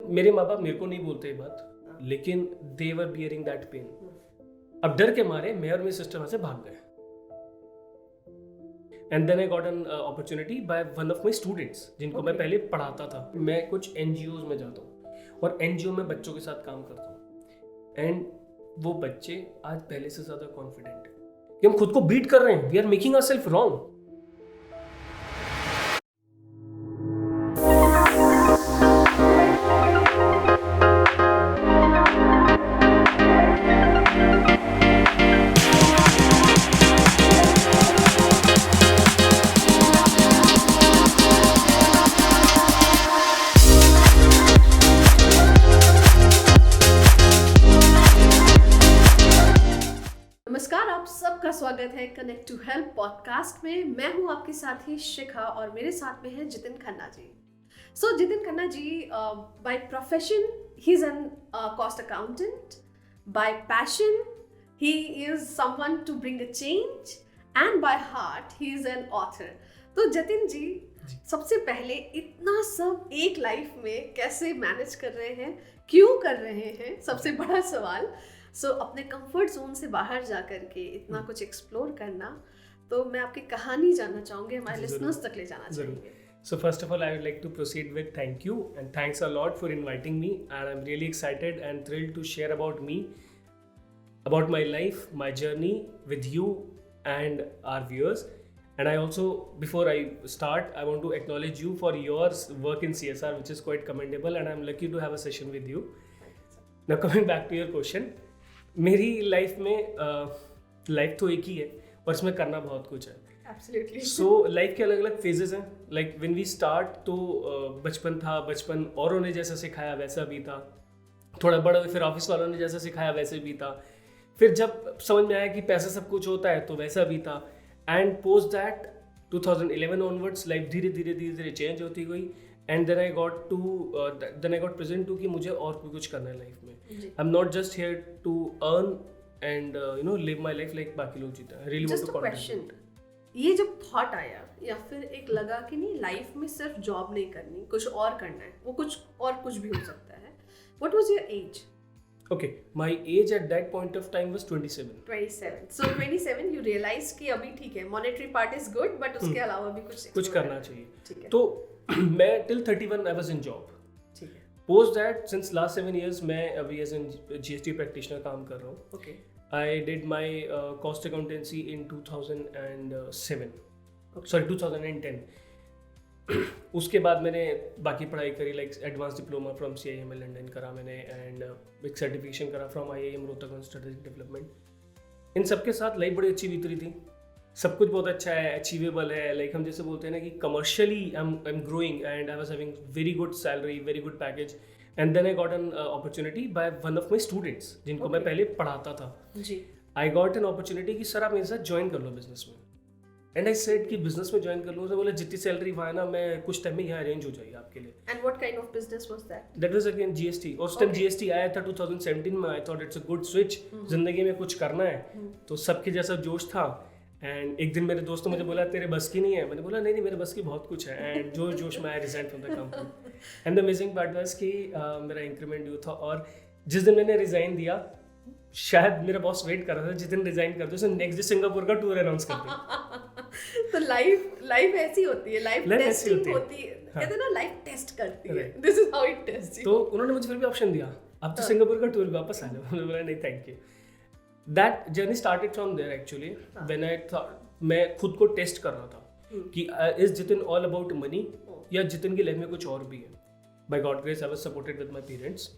मेरे माँ बाप मेरे को नहीं बोलते ये बात, लेकिन they were bearing that pain. अब डर के मारे मैं और मेरी सिस्टर वहां से भाग गए। And then I got an opportunity by one of my students जिनको मैं पहले पढ़ाता था। मैं कुछ एनजीओज में जाता हूँ और एनजीओ में बच्चों के साथ काम करता हूँ, एंड वो बच्चे आज पहले से ज्यादा कॉन्फिडेंट है कि हम खुद को बीट कर रहे हैं। We are making ourselves wrong. नमस्कार, आप सबका स्वागत है कनेक्ट टू हेल्प पॉडकास्ट में। मैं हूं आपके साथी शिखा और मेरे साथ में है Jitin Khanna ji. So Jitin Khanna ji, by profession he is an cost accountant, by passion he is someone to bring a change, and by heart he is an author. तो जतिन जी, सबसे पहले इतना सब एक लाइफ में कैसे मैनेज कर रहे हैं, क्यों कर रहे हैं, सबसे बड़ा सवाल। अपने कंफर्ट जोन से बाहर जा करके इतना कुछ एक्सप्लोर करना, तो मैं आपकी कहानी जानना चाहूंगी, हमारे लिसनर्स तक ले जाना चाहेंगे। So first of all, I would like to proceed with thank you and thanks a lot for inviting me, and I'm really excited and thrilled to share about me, about my life, my journey with you and our viewers. And I also, before I start, I want to acknowledge you for your work in CSR, which is quite commendable, and I'm lucky to have a session with you. Now coming back to your question, मेरी life में life तो एक ही है और इसमें करना बहुत कुछ है। Absolutely. सो लाइफ के अलग अलग फेजेस हैं। लाइक व्हेन वी स्टार्ट तो बचपन था, बचपन औरों ने जैसा सिखाया वैसा भी था। थोड़ा बड़ा फिर ऑफिस वालों ने जैसा सिखाया वैसे भी था। फिर जब समझ में आया कि पैसा सब कुछ होता है तो वैसा भी था। And post that 2011 onwards life धीरे धीरे चेंज होती गई। And then I got present to कि मुझे और भी कुछ करना है लाइफ में। I am not just here to earn and live my life like बाकी लोग जीते हैं। Really want to contribute. ये जब थॉट आया या फिर एक लगा कि नहीं, लाइफ में सिर्फ जॉब नहीं करनी, कुछ और करना है, वो कुछ भी हो सकता है। What was your age? Okay, my age at that point of time was 27. 27. So 27 you realize कि अभी ठीक है, monetary part is good, but उसके अलावा भी कुछ करना चाहिए। ठीक है। तो मैं till 31 I was in job. ठीक है। Post that since last 7 years मैं अभी as a GST practitioner काम कर रहा हूँ। Okay. I did my cost accountancy in 2007. Sorry, 2010. उसके बाद मैंने बाकी पढ़ाई करी, like advance diploma from CIML London करा मैंने, एंड एक सर्टिफिकेशन करा from IIM Rohtak on strategic development. इन सब के साथ लाइफ बड़ी अच्छी बीत रही थी। सब कुछ बहुत अच्छा है, अचीवेबल है। लाइक हम जैसे बोलते हैं ना कि commercially I am growing and I was having very good salary, very good package. And then I got an opportunity by one of my students जिनको मैं पहले पढ़ाता था। जी। आई गॉट एन अपॉर्चुनिटी कि सर आप मेरे साथ ज्वाइन कर लो बिजनेस में। एंड आई सेड कि बिजनेस में ज्वाइन कर लो। तो बोले जितनी सैलरी वहाँ है ना, मैं कुछ टाइम में यहाँ अरेंज हो जाएगी आपके लिए। And what kind of business was that? That was again GST। और उस टाइम GST आया था 2017 में। I thought it's a good switch, जिंदगी में कुछ करना है। तो सबके जैसा जोश था। एंड एक दिन मेरे दोस्त ने मुझे बोला तेरे बस की नहीं है। मैंने बोला नहीं मेरे बस की बहुत कुछ है। एंड जो जोश में I resign from the company. And the amazing part was कि मेरा इंक्रीमेंट ड्यू था, और जिस दिन मैंने रिजाइन दिया, शायद मेरा बॉस वेट कर रहा था जिस दिन रिजाइन कर दो नेक्स्ट डे सिंगापुर का टूर अनाउंस कर दो। तो लाइफ ऐसी होती है, लाइफ टेस्टिंग होती है। कहते हैं ना, लाइफ टेस्ट करती है। This is how it tests you. तो उन्होंने मुझे फिर भी ऑप्शन दिया, अब तो सिंगापुर का टूर वापस आ जाओ। मैंने बोला नहीं thank you. That journey started from there actually, when I thought मैं खुद को टेस्ट कर रहा था कि is Jitin all about money या जितिन की लाइफ में कुछ और भी है। By God grace I was supported with my parents.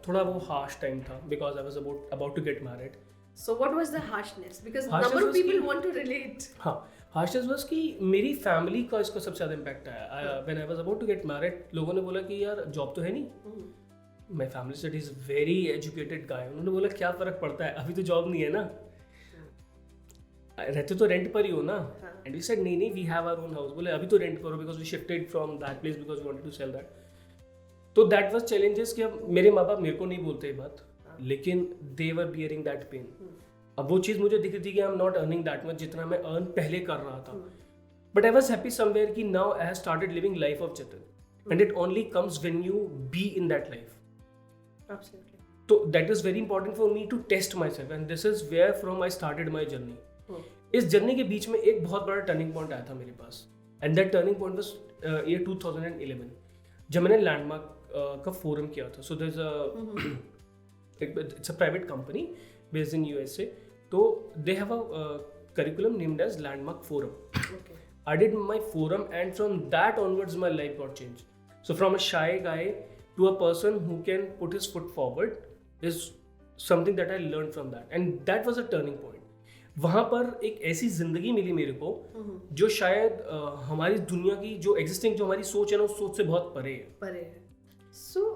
थोड़ा वो हार्श टाइम था because I was about to get married. So what was the harshness? Because number of people want to relate. हाँ, harshness was कि मेरी family का इसको सबसे ज़्यादा इम्पैक्ट आया। When I was about to get married, लोगों ने बोला कि यार जॉब तो है नहीं। My family said he's very educated guy. उन्होंने बोला क्या फ़र्क पड़ता है, अभी तो जॉब नहीं है ना, रहते तो रेंट पर ही हो ना। एंड वी सेड नहीं we have our own house. बोले अभी तो रेंट पर हो because we shifted from that place because we wanted to sell that. तो दैट वाज चैलेंजेस कि अब मेरे माँ बाप मेरे को नहीं बोलते ये बात, लेकिन they were bearing that pain. अब वो चीज़ मुझे दिख रही थी कि I am not earning that much जितना मैं अर्न पहले कर रहा था। But I was happy somewhere कि now I have started living life of Jitin. and it only comes when you be in that life. Absolutely. So that is very important for me to test myself, and this is where from I started my journey. इस journey के बीच में एक बहुत बड़ा turning point आया था मेरे पास, and that turning point was year 2011 जब मैंने लैंडमार्क का फोरम किया था. So there is it's a private company based in USA, तो they have a curriculum named as Landmark Forum. Okay. I did my forum, and from that onwards my life got changed. So from a shy guy to a person who can put his foot forward is something that I learned from that, and that was a turning point. वहाँ पर एक ऐसी जिंदगी मिली मेरे को जो शायद हमारी दुनिया की जो एग्जिस्टिंग जो हमारी सोच है ना उस सोच से बहुत परे है. So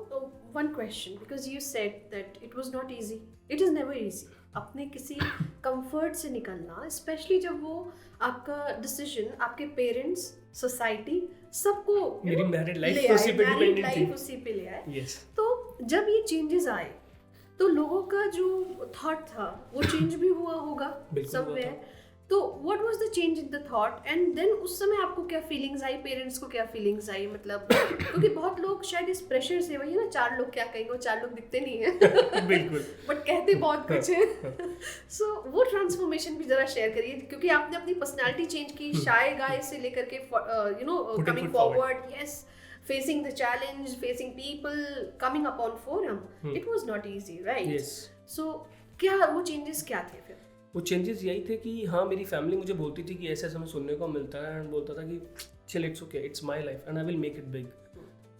one question, because you said that it was not easy. It is never easy. अपने किसी कंफर्ट से निकलना, स्पेशली जब वो आपका डिसीजन आपके पेरेंट्स, सोसाइटी सबको मेरी मैरिड लाइफ उसी पे डिपेंडेंट थी, उसी पे ले आए. Yes. तो जब ये चेंजेस आए तो लोगों का जो थॉट था वो चेंज भी हुआ होगा समवेयर. तो what was the change in the thought, and then उस समय आपको क्या फीलिंग्स आई, पेरेंट्स को क्या फीलिंग्स आई, मतलब क्योंकि बहुत लोग शायद इस प्रेशर से, वही ना, 4 लोग क्या कहेंगे, वो 4 लोग दिखते नहीं है बिल्कुल, बट कहते बहुत कुछ है. सो वो ट्रांसफॉर्मेशन भी जरा शेयर करिए, क्योंकि आपने अपनी पर्सनालिटी चेंज की, शाय गाय से लेकर के you know coming forward, yes, facing the challenge, facing people, coming up on forum. It was not easy, right? Yes. So क्या वो changes क्या थे फिर? वो चेंजेस यही थे कि हाँ, मेरी फैमिली मुझे बोलती थी कि ऐसे ऐसे हमें सुनने को मिलता है, एंड बोलता था कि चल it's okay, it's my life and I will make it big,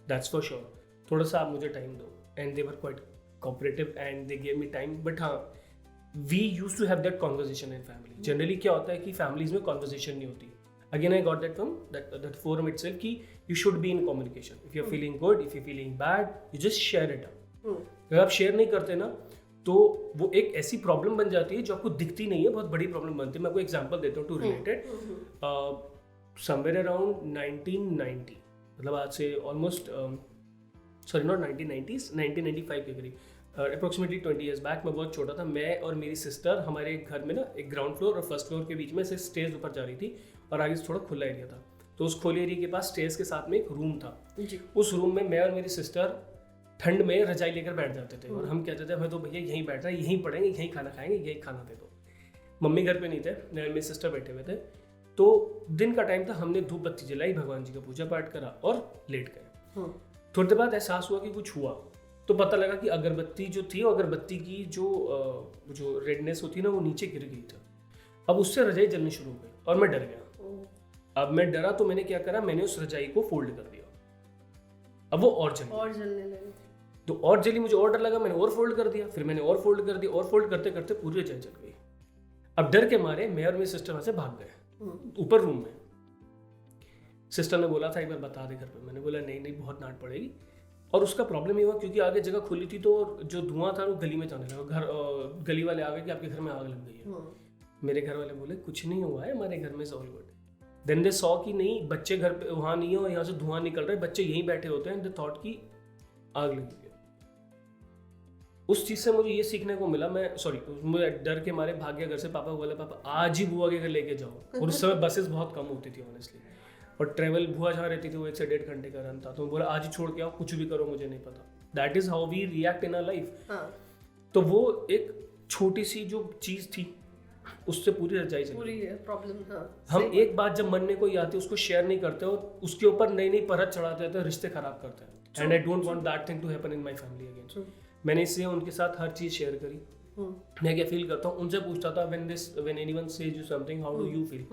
that's for sure, थोड़ा सा आप मुझे टाइम दो. And they were quite cooperative and they give me time. But हाँ, we used to have that conversation in family. Generally क्या होता है कि फैमिलीज में कॉन्वर्सेशन नहीं होती. Again, I got that from that forum itself कि you should be in communication. If you're feeling good, if you're feeling bad, you just share it up. अगर आप शेयर नहीं करते ना तो वो एक ऐसी प्रॉब्लम बन जाती है जो आपको दिखती नहीं है, बहुत बड़ी प्रॉब्लम बनती है. मैं आपको एग्जांपल देता हूँ टू रिलेटेड. समवेयर अराउंड 1990, मतलब आज से ऑलमोस्ट सॉरी नॉट 1990s, 1995 के करीब, अप्रोक्सीमेटली 20 years बैक. मैं बहुत छोटा था. मैं और मेरी सिस्टर हमारे घर में ना एक ग्राउंड फ्लोर और फर्स्ट फ्लोर के बीच में से स्टेज ऊपर जा रही थी, और आगे से थोड़ा खुला एरिया था. तो उस खुले एरिया के पास स्टेज के साथ में एक रूम था. उस रूम में मैं और मेरी सिस्टर ठंड में रजाई लेकर बैठ जाते थे, और हम कहते थे हमें तो भैया यहीं बैठ रहे हैं, यहीं पढ़ेंगे, यहीं खाना खाएंगे, यहीं खाना दे दो. मम्मी घर पे नहीं थे, मैं और मेरी सिस्टर बैठे हुए थे. तो दिन का टाइम था, हमने धूप बत्ती जलाई, भगवान जी का पूजा पाठ करा और लेट गए. थोड़ी देर बाद एहसास हुआ कि कुछ हुआ, तो पता लगा कि अगरबत्ती जो थी, अगरबत्ती की जो रेडनेस होती है ना, वो नीचे गिर गई था. अब उससे रजाई जलनी शुरू हो गई और मैं डर गया. अब मैं डरा तो मैंने क्या करा, मैंने उस रजाई को फोल्ड कर दिया. अब वो और जलने लगी. तो और जली, मुझे और डर लगा, मैंने और फोल्ड कर दिया, फिर मैंने और फोल्ड कर दिया, और फोल्ड करते करते पूरी रजाई जल गई. अब डर के मारे मैं और मेरी सिस्टर वहां से भाग गए ऊपर रूम में. सिस्टर ने बोला था एक बार बता दे घर पे. मैंने बोला नहीं नहीं, बहुत डांट पड़ेगी. और उसका प्रॉब्लम ये हुआ क्योंकि आगे जगह खुली थी, तो जो धुआं था वो गली में जाने लगा. गली वाले आ गए कि आपके घर में आग लग गई है. मेरे घर वाले बोले कुछ नहीं हुआ है, हमारे घर में is all good. Then they saw कि नहीं, बच्चे घर पे वहाँ नहीं है और यहाँ से धुआं निकल रहा है, बच्चे यहीं बैठे होते हैं. दे थॉट कि आग लगी है. उस चीज़ से मुझे ये सीखने को मिला, मुझे डर के मारे भाग गया घर से. पापा बोला पापा आज ही बुआ के घर लेके जाओ. और उस समय बसेस बहुत कम होती थी ऑनेस्टली, और ट्रेवल बुआ जहाँ रहती थी वो 1 से 1.5 घंटे का रन था. तो बोला आज ही छोड़ के आओ, कुछ भी करो मुझे नहीं पता. That is how we react in our life. तो वो एक छोटी सी जो चीज़ थी, उससे पूरी रजाई चली प्रॉब्लम. हम एक बात जब मन में कोई आती है उसको शेयर नहीं करते, और उसके ऊपर नई नई परत चढ़ाते रहते हैं, रिश्ते खराब करते हैं. And I don't want that thing to happen in my family again. मैंने इसलिए उनके साथ हर चीज़ शेयर करी. मैं क्या फील करता हूँ उनसे पूछता था. When anyone says you something, how do you feel,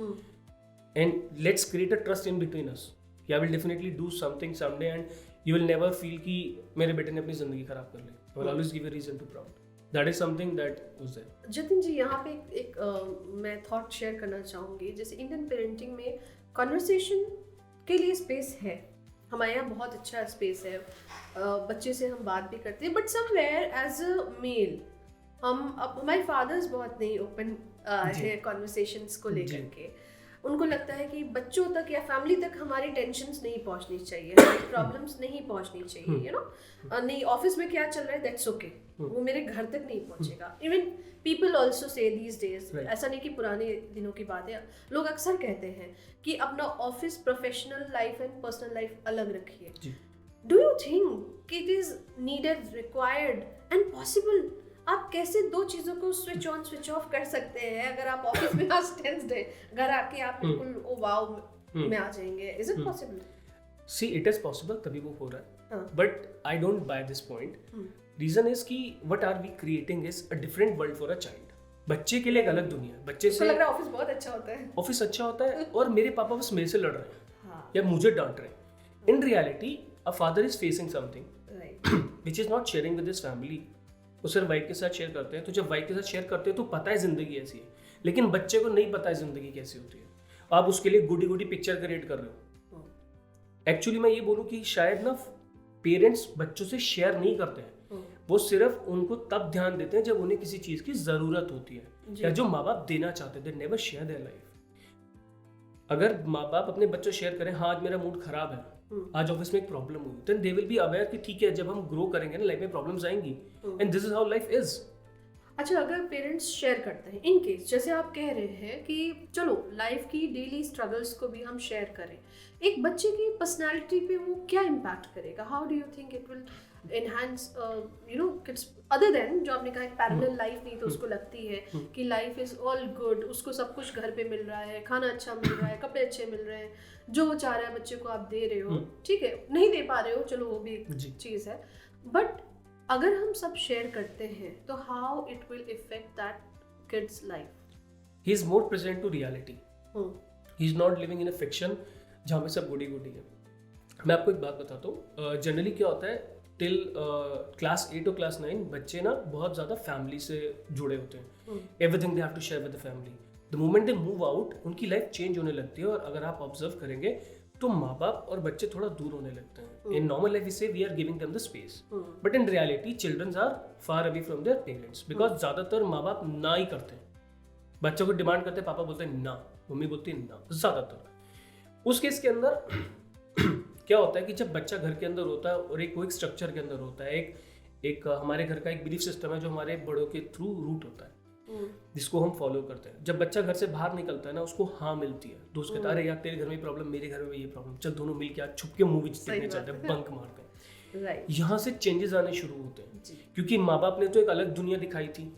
and let's create a trust in between us. I will definitely do something someday, and you will never feel कि मेरे बेटे ने अपनी जिंदगी खराब कर ली. I will always give a reason to proud. That is something that was there. Jatin ji, यहाँ पे एक मैं थॉट शेयर करना चाहूँगी. जैसे इंडियन पेरेंटिंग में कॉन्वर्सेशन के लिए स्पेस है, हमारे यहाँ बहुत अच्छा स्पेस है. बच्चे से हम बात भी करते हैं, but somewhere as a male हमारे फादर्स बहुत नहीं ओपन है कॉन्वर्सेशंस को लेकर के. उनको लगता है कि बच्चों तक या फैमिली तक हमारी टेंशन्स नहीं पहुंचनी चाहिए, हमारी प्रॉब्लम्स नहीं पहुंचनी चाहिए, यू नो. नहीं, ऑफिस में क्या चल रहा है दैट्स ओके, वो मेरे घर तक नहीं पहुंचेगा. Even people also say these days, ऐसा नहीं कि पुराने दिनों की बात है, लोग अक्सर कहते हैं कि अपना office, professional life and personal life अलग रखिए. Do you think it is needed, required and possible? आप कैसे दो चीजों को स्विच ऑन स्विच ऑफ कर सकते हैं? अगर आप ऑफिस में आज टेंस्ड है, घर आके आप बिल्कुल ओ वाओ में आ जाएंगे, is it possible? See it is possible, तभी वो हो रहा है, but I don't buy this point. Reason is कि what are we creating is a different world for a child. बच्चे के लिए एक अलग दुनिया है. बच्चे से लग रहा है ऑफिस बहुत अच्छा होता है, ऑफिस अच्छा होता है और मेरे पापा बस मेरे से लड़ रहे हैं हाँ. या मुझे डांट रहे हैं. In reality a father is facing something which is not sharing with his family. वो सिर्फ वाइफ के साथ शेयर करते हैं. तो जब वाइफ के साथ शेयर करते हैं तो पता है जिंदगी ऐसी है, लेकिन बच्चे को नहीं पता है जिंदगी कैसी होती है. आप उसके लिए गुडी गुडी पिक्चर क्रिएट कर रहे हो. एक्चुअली मैं ये बोलूँ कि शायद ना पेरेंट्स बच्चों से शेयर नहीं करते हैं. वो सिर्फ उनको तब ध्यान देते हैं जब उन्हें किसी चीज की जरूरत होती है या जो माँ बाप देना चाहते हैं. They never share their life. अगर माँ बाप अपने बच्चों शेयर करें, हाँ आज मेरा मूड खराब है, आज ऑफिस में एक प्रॉब्लम हुई, then they will be aware कि ठीक है, जब हम ग्रो करेंगे ना लाइफ में प्रॉब्लम्स आएंगी, and this is how life is. अच्छा, अगर पेरेंट्स शेयर करते हैं, इन केस जैसे आप कह रहे हैं कि चलो लाइफ की डेली स्ट्रगल्स को भी हम शेयर करें, एक बच्चे की पर्सनालिटी पे वो क्या इम्पैक्ट करेगा? How do you think it will enhance you know kids, other than जो आपने कहा एक पैरेलल लाइफ नहीं, तो उसको लगती है कि लाइफ इज ऑल गुड, उसको सब कुछ घर पे मिल रहा है, खाना अच्छा मिल रहा है, कपड़े अच्छे मिल रहे हैं, जो वो चाह रहा है बच्चे को आप दे रहे हो, ठीक है, नहीं दे पा रहे हो, चलो वो भी एक चीज़ है, बट अगर हम सब शेयर करते हैं तो how it will affect that kids life? He is more present to reality. He is not living in a fiction जहाँ पे सब गुडी गुडी है. मैं आपको एक बात बताता हूँ. जनरली क्या होता है, टिल क्लास 8 और क्लास 9 बच्चे ना बहुत ज़्यादा फैमिली से जुड़े होते हैं. Everything they have to share with the family. The moment they move out, उनकी लाइफ चेंज होने लगती है. और अगर आप ऑब्जर्व करेंगे तो माँ बाप और बच्चे थोड़ा दूर होने लगते हैं. इन नॉर्मल लाइफ से we are giving them the space, but in reality childrens are far away from their parents, because ज़्यादातर माँ बाप ना ही करते हैं. बच्चों को डिमांड करते हैं, पापा बोलते हैं ना, मम्मी बोलती है ना, ज़्यादातर. उस केस के अंदर क्या होता है कि जब बच्चा घर के अंदर होता है और एक स्ट्रक्चर के अंदर होता है, एक हमारे घर का एक बिलीफ सिस्टम है जो हमारे बड़ों के थ्रू रूट होता है, जिसको हम फॉलो करते हैं. जब बच्चा घर से बाहर निकलता है ना, उसको हाँ मिलती है. दोस्त कहता है अरे यार तेरे घर में प्रॉब्लम, मेरे घर में ये प्रॉब्लम, चल दोनों मिल के आज छुप के मूवी देखने चलते हैं, बंक मारते हैं. यहाँ से चेंजेस आने शुरू होते हैं, क्योंकि माँ बाप ने तो एक अलग दुनिया दिखाई थी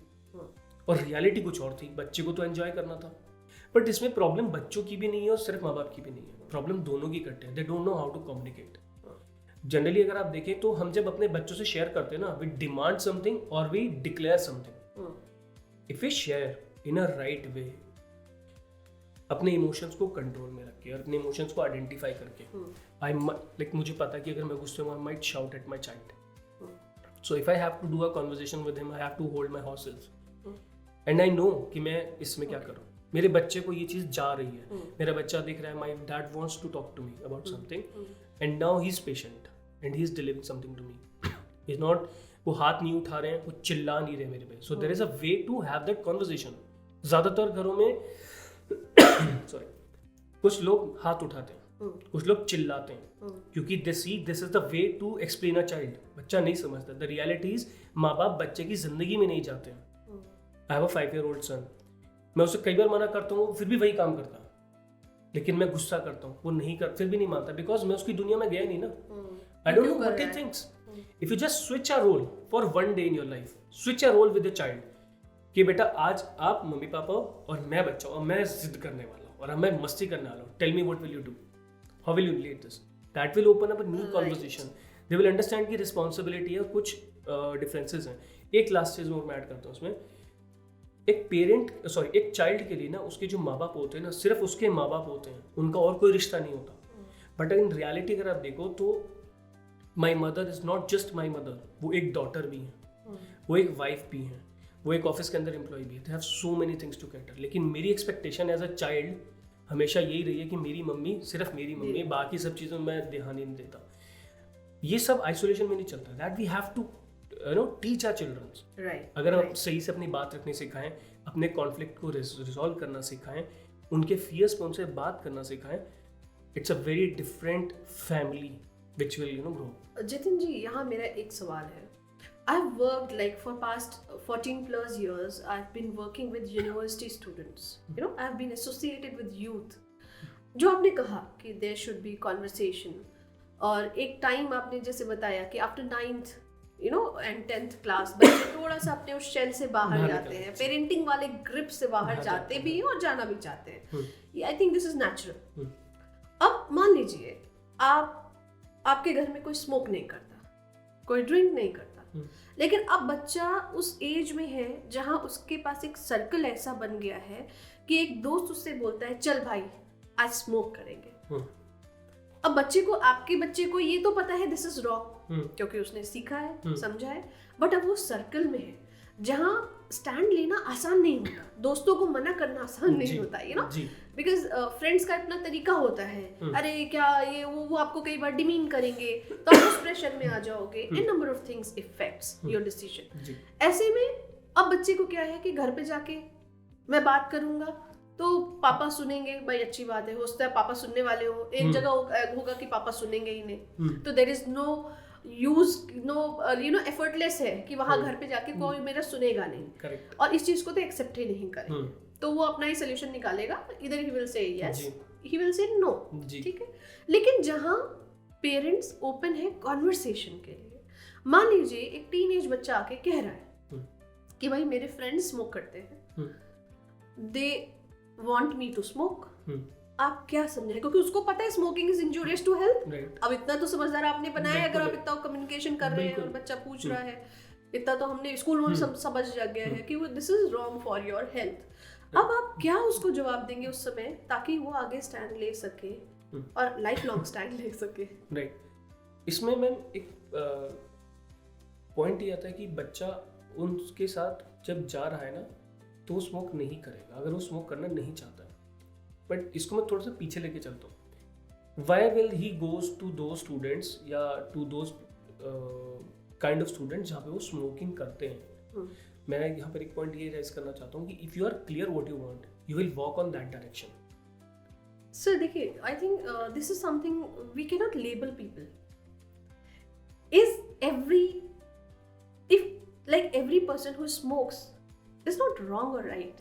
और रियलिटी कुछ और थी. बच्चे को तो एंजॉय करना था. बट इसमें प्रॉब्लम बच्चों की भी नहीं है और सिर्फ माँ बाप की भी नहीं है. प्रॉब्लम दोनों की इकट्ठे है. They don't know how to communicate. Generally अगर आप देखें तो हम जब अपने बच्चों से शेयर करते हैं ना, वी डिमांड समथिंग और we declare something. If we share in a right way, अपने इमोशंस को कंट्रोल में रख के और अपने इमोशंस को आइडेंटिफाई करके, आई लाइक मुझे पता है कि अगर मैं गुस्से में, I might shout at my child. So if I have to do a conversation with him, I have to hold my horses and I know कि मैं इसमें क्या करूं. मेरे बच्चे को ये चीज़ जा रही है, मेरा बच्चा देख रहा है my dad wants to talk to me about something and now he is patient and he is delivering something to me. He is not, वो हाथ नहीं उठा रहे हैं, वो चिल्ला नहीं रहे मेरे पे. So there is a way to have that conversation. ज़्यादातर घरों में सॉरी कुछ लोग हाथ उठाते हैं, कुछ लोग चिल्लाते हैं, क्योंकि this is the way to explain a child. बच्चा नहीं समझता. द रियलिटी इज माँ बाप बच्चे की जिंदगी में नहीं जाते हैं. आई हैव अ 5-year-old सन. मैं उसे कई बार मना करता हूँ, फिर भी वही काम करता है. लेकिन मैं गुस्सा करता हूँ, वो नहीं कर, फिर भी नहीं मानता, बिकॉज मैं उसकी दुनिया में गया नहीं ना. I don't know what he thinks. If you just switch a role for one day in your life, switch a role with the child कि बेटा आज आप मम्मी पापा हो और मैं बच्चा हूँ और मैं जिद करने वाला हूँ और मैं मस्ती करने वाला हूँ. Tell me what will you do, how will you relate this. That will open up a new conversation. They will understand की रिस्पॉन्सिबिलिटी है, कुछ डिफरेंसेस हैं. एक लास्ट चीज मैं ऐड करता हूँ उसमें. एक चाइल्ड के लिए ना उसके जो माँ बाप होते हैं ना, सिर्फ उसके माँ बाप होते हैं, उनका और कोई रिश्ता नहीं होता. बट इन रियलिटी अगर आप देखो तो my mother is not just my mother, वो एक डॉटर भी है, वो एक वाइफ भी है, वो एक ऑफिस के अंदर एम्प्लॉय भी है. They have so many things to cater. लेकिन मेरी एक्सपेक्टेशन एज अ चाइल्ड हमेशा यही रही है कि मेरी मम्मी सिर्फ मेरी मम्मी, बाकी सब चीज़ों में मैं ध्यान ही नहीं देता. ये सब आइसोलेशन में नहीं चलता. That we have to teach our children. अगर हम सही से अपनी बात रखनी सिखाएं, अपने कॉन्फ्लिक्ट को रिजॉल्व करना सिखाएं, उनके फियर्स पे उनसे बात करना सिखाएं, it's a very different family which will grow. Jitin ji, यहाँ मेरा एक सवाल है. I've worked like for past 14 plus years. I've been working with university students. You know, I've been associated with youth. जो आपने कहा कि there should be conversation. और एक टाइम आपने जैसे बताया कि after 9th and 10th class बच्चे थोड़ा सा अपने उस शेल से बाहर जाते हैं, पेरेंटिंग वाले ग्रिप से बाहर जाते भी हैं और जाना भी चाहते हैं। आई थिंक दिस इज नेचुरल। अब मान लीजिए आपके घर में कोई स्मोक नहीं करता, कोई ड्रिंक नहीं करता, लेकिन अब बच्चा उस एज में है जहां उसके पास एक सर्कल ऐसा बन गया है कि एक दोस्त उससे बोलता है चल भाई आज स्मोक करेंगे। अब आपके बच्चे को ये तो पता है दिस इज रॉन्ग, क्योंकि उसने सीखा है, समझा है, बट अब वो सर्कल में है जहां स्टैंड लेना आसान नहीं होता, दोस्तों को मना करना आसान नहीं होता, बिकॉज फ्रेंड्स का अपना तरीका होता है, अरे क्या ये वो आपको कई बार डिमीन करेंगे तो आप उस प्रेशर में आ जाओगे, in number of things effects your decision. ऐसे में अब बच्चे को क्या है कि घर पे जाके मैं बात करूंगा तो पापा सुनेंगे, भाई अच्छी बात है, हो सकता है पापा सुनने वाले हो, एक जगह होगा कि पापा सुनेंगे ही नहीं, तो there is no use effortless है कि वहां घर पे जाके कोई मेरा सुनेगा नहीं। Correct. और इस चीज को तो एक्सेप्ट ही नहीं करेंगे, तो वो अपना ही सोल्यूशन निकालेगा, इधर he will say yes, he will say no, ठीक है। लेकिन जहां पेरेंट्स ओपन है कॉन्वर्सेशन के लिए, मान लीजिए एक टीनेज बच्चा आके कह रहा है कि भाई मेरे फ्रेंड्स स्मोक करते हैं, they want me to smoke, आप क्या समझे, क्योंकि उसको पता है smoking is injurious to health. अब इतना तो समझदार आपने बनाया है, अगर आप इतना कम्युनिकेशन कर रहे हैं और बच्चा पूछ रहा है, इतना तो हमने स्कूल में समझ गया है कि this is wrong for your health. अब आप क्या उसको जवाब देंगे उस समय ताकि वो आगे स्टैंड ले सके और लाइफ लॉन्ग स्टैंड ले सके। राइट, इसमें मैम एक पॉइंट ये आता है कि बच्चा उनके साथ जब जा रहा है ना तो वो स्मोक नहीं करेगा अगर वो स्मोक करना नहीं चाहता है। बट इसको मैं थोड़ा सा पीछे लेके चलता हूँ, why will he goes to दो स्टूडेंट्स या to those kind of students जहाँ पे वो स्मोकिंग करते हैं। मैं यहाँ पर एक पॉइंट ये रेज करना चाहता हूँ कि if you are clear what you want you will walk on that direction. Sir देखिए, I think this is something we can not label people. Is every person who smokes is not wrong or right.